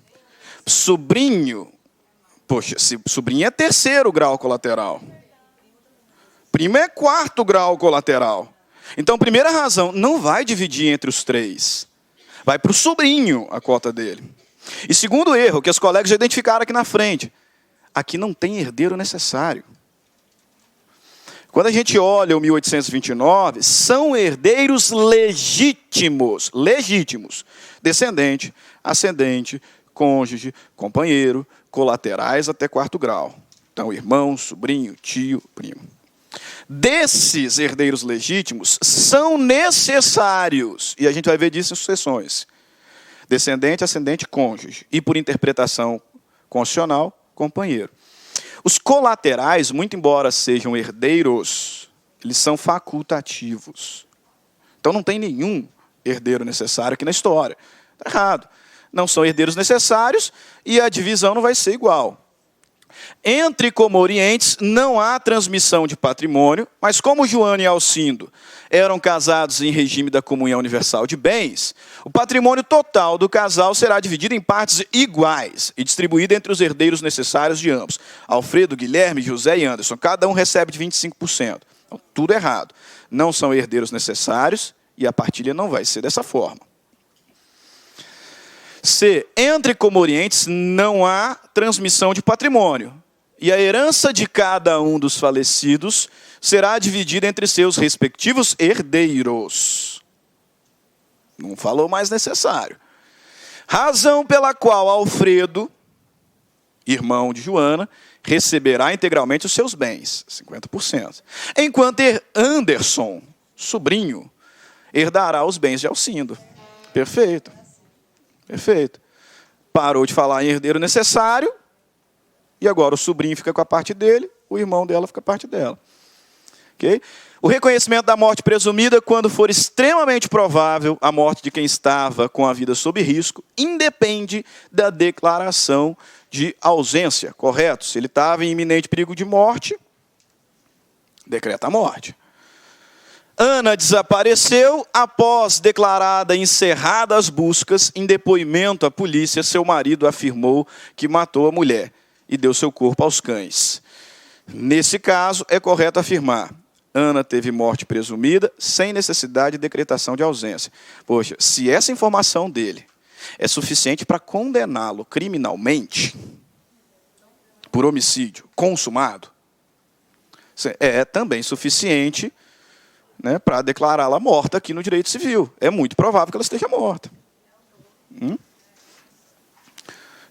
Sobrinho, poxa, sobrinho é 3º grau colateral. Primo é 4º grau colateral. Então, primeira razão, não vai dividir entre os 3. Vai para o sobrinho a cota dele. E segundo erro, que os colegas já identificaram aqui na frente. Aqui não tem herdeiro necessário. Quando a gente olha o 1829, são herdeiros legítimos. Legítimos. Descendente, ascendente, cônjuge, companheiro, colaterais até 4º grau. Então, irmão, sobrinho, tio, primo. Desses herdeiros legítimos, são necessários, e a gente vai ver disso em sucessões, descendente, ascendente, cônjuge, e por interpretação constitucional, companheiro. Os colaterais, muito embora sejam herdeiros, eles são facultativos. Então não tem nenhum herdeiro necessário aqui na história. Está errado. Não são herdeiros necessários e a divisão não vai ser igual. Entre comorientes não há transmissão de patrimônio, mas como Joana e Alcindo eram casados em regime da comunhão universal de bens, o patrimônio total do casal será dividido em partes iguais e distribuído entre os herdeiros necessários de ambos. Alfredo, Guilherme, José e Anderson, cada um recebe de 25%. Então, tudo errado. Não são herdeiros necessários e a partilha não vai ser dessa forma. C. Entre comorientes não há transmissão de patrimônio, e a herança de cada um dos falecidos será dividida entre seus respectivos herdeiros. Não falou mais necessário. Razão pela qual Alfredo, irmão de Joana, receberá integralmente os seus bens, 50%. Enquanto Anderson, sobrinho, herdará os bens de Alcindo. Perfeito. Perfeito. Parou de falar em herdeiro necessário, e agora o sobrinho fica com a parte dele, o irmão dela fica com a parte dela. Okay? O reconhecimento da morte presumida, quando for extremamente provável a morte de quem estava com a vida sob risco, independe da declaração de ausência, correto? Se ele estava em iminente perigo de morte, decreta a morte. Ana desapareceu após declarada encerrada as buscas. Em depoimento à polícia, seu marido afirmou que matou a mulher e deu seu corpo aos cães. Nesse caso, é correto afirmar: Ana teve morte presumida sem necessidade de decretação de ausência. Poxa, se essa informação dele é suficiente para condená-lo criminalmente por homicídio consumado, é também suficiente, né, para declará-la morta aqui no direito civil. É muito provável que ela esteja morta.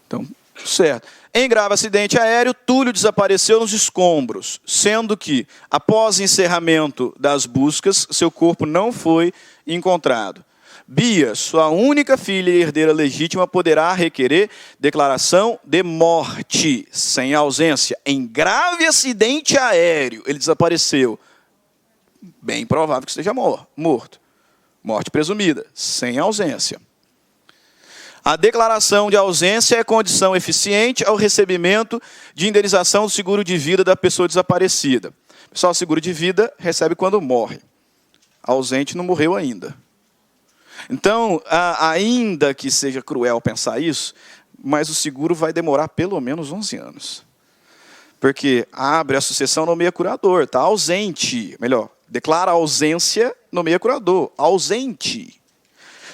Então, certo. Em grave acidente aéreo, Túlio desapareceu nos escombros, sendo que, após encerramento das buscas, seu corpo não foi encontrado. Bia, sua única filha e herdeira legítima, poderá requerer declaração de morte, sem ausência. Em grave acidente aéreo, ele desapareceu. Bem provável que esteja morto. Morte presumida, sem ausência. A declaração de ausência é condição eficiente ao recebimento de indenização do seguro de vida da pessoa desaparecida. Pessoal, o seguro de vida recebe quando morre. Ausente não morreu ainda. Então, ainda que seja cruel pensar isso, mas o seguro vai demorar pelo menos 11 anos. Porque abre a sucessão, nomeia curador, está ausente. Melhor, declara ausência, nomeia curador. Ausente.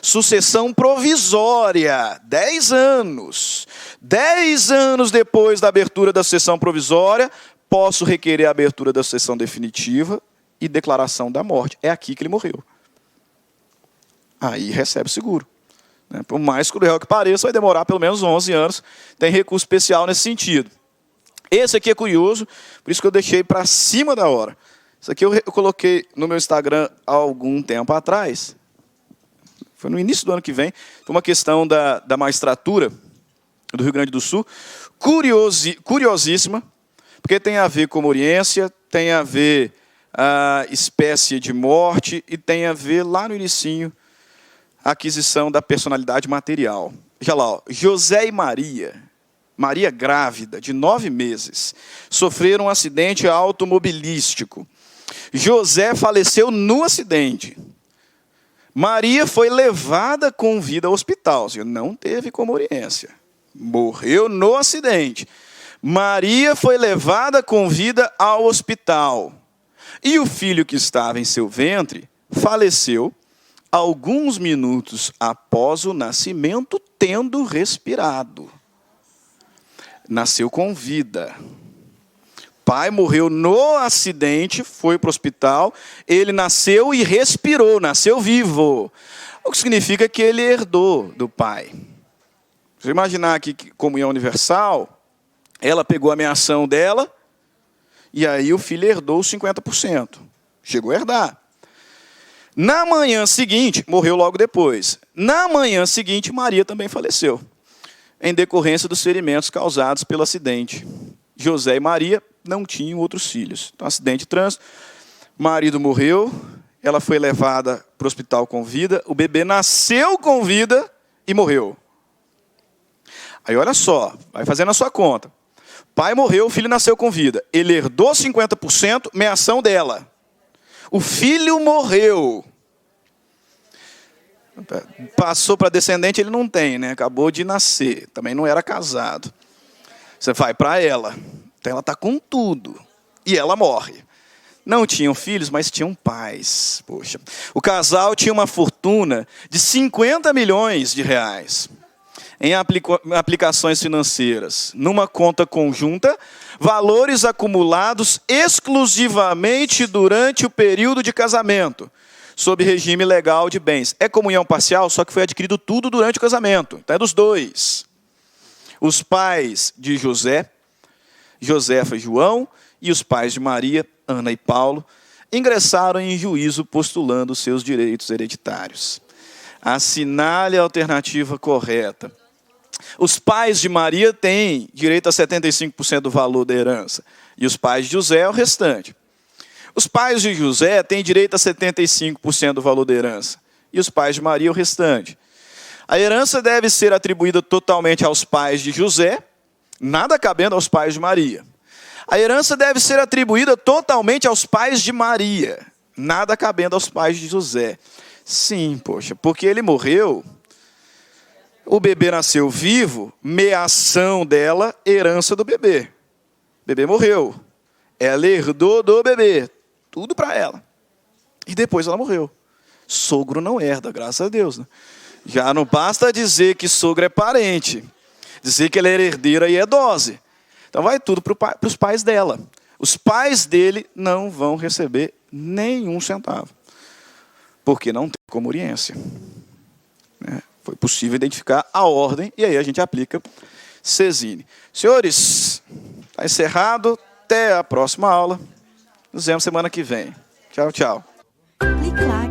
Sucessão provisória, 10 anos. 10 anos depois da abertura da sucessão provisória, posso requerer a abertura da sucessão definitiva e declaração da morte. É aqui que ele morreu. Aí recebe seguro. Por mais cruel que pareça, vai demorar pelo menos 11 anos. Tem recurso especial nesse sentido. Esse aqui é curioso, por isso que eu deixei para cima da hora. Isso aqui eu coloquei no meu Instagram há algum tempo atrás. Foi no início do ano que vem. Foi uma questão da magistratura do Rio Grande do Sul. Curiosíssima, porque tem a ver com comoriência, tem a ver a espécie de morte e tem a ver, lá no inicinho, a aquisição da personalidade material. Veja lá, ó, José e Maria grávida, de 9 meses, sofreram um acidente automobilístico. José faleceu no acidente. Maria foi levada com vida ao hospital, ou seja, não teve comoriência. Morreu no acidente. Maria foi levada com vida ao hospital. E o filho que estava em seu ventre faleceu alguns minutos após o nascimento, tendo respirado. Nasceu com vida. Pai morreu no acidente, foi para o hospital, ele nasceu e respirou, nasceu vivo. O que significa que ele herdou do pai. Você imaginar aqui que comunhão universal, ela pegou a meação dela, e aí o filho herdou os 50%. Chegou a herdar. Na manhã seguinte, morreu logo depois. Na manhã seguinte, Maria também faleceu, em decorrência dos ferimentos causados pelo acidente. José e Maria não tinham outros filhos. Então, acidente de trânsito, marido morreu, ela foi levada para o hospital com vida, o bebê nasceu com vida e morreu. Aí olha só, vai fazendo a sua conta. pai morreu, o filho nasceu com vida. Ele herdou 50%, meação dela. O filho morreu. Passou para descendente, ele não tem, né? Acabou de nascer, também não era casado. Você vai para ela. Então ela está com tudo. E ela morre. Não tinham filhos, mas tinham pais. Poxa. O casal tinha uma fortuna de 50 milhões de reais em aplicações financeiras, numa conta conjunta, valores acumulados exclusivamente durante o período de casamento, sob regime legal de bens. É comunhão parcial, só que foi adquirido tudo durante o casamento. Então é dos dois. Os pais de José, Josefa e João, e os pais de Maria, Ana e Paulo, ingressaram em juízo postulando seus direitos hereditários. Assinale a alternativa correta. Os pais de Maria têm direito a 75% do valor da herança, e os pais de José o restante. Os pais de José têm direito a 75% do valor da herança, e os pais de Maria o restante. A herança deve ser atribuída totalmente aos pais de José, nada cabendo aos pais de Maria. A herança deve ser atribuída totalmente aos pais de Maria, nada cabendo aos pais de José. Sim, poxa, porque ele morreu, o bebê nasceu vivo, meação dela, herança do bebê. O bebê morreu, ela herdou do bebê, tudo para ela. E depois ela morreu. Sogro não herda, graças a Deus, né? Já não basta dizer que sogro é parente, dizer que ela é herdeira e é dose. Então vai tudo para os pais dela. Os pais dele não vão receber nenhum centavo, porque não tem comuriência. Foi possível identificar a ordem, e aí a gente aplica Cesine. Senhores, está encerrado. Até a próxima aula. Nos vemos semana que vem. Tchau, tchau. Clique lá.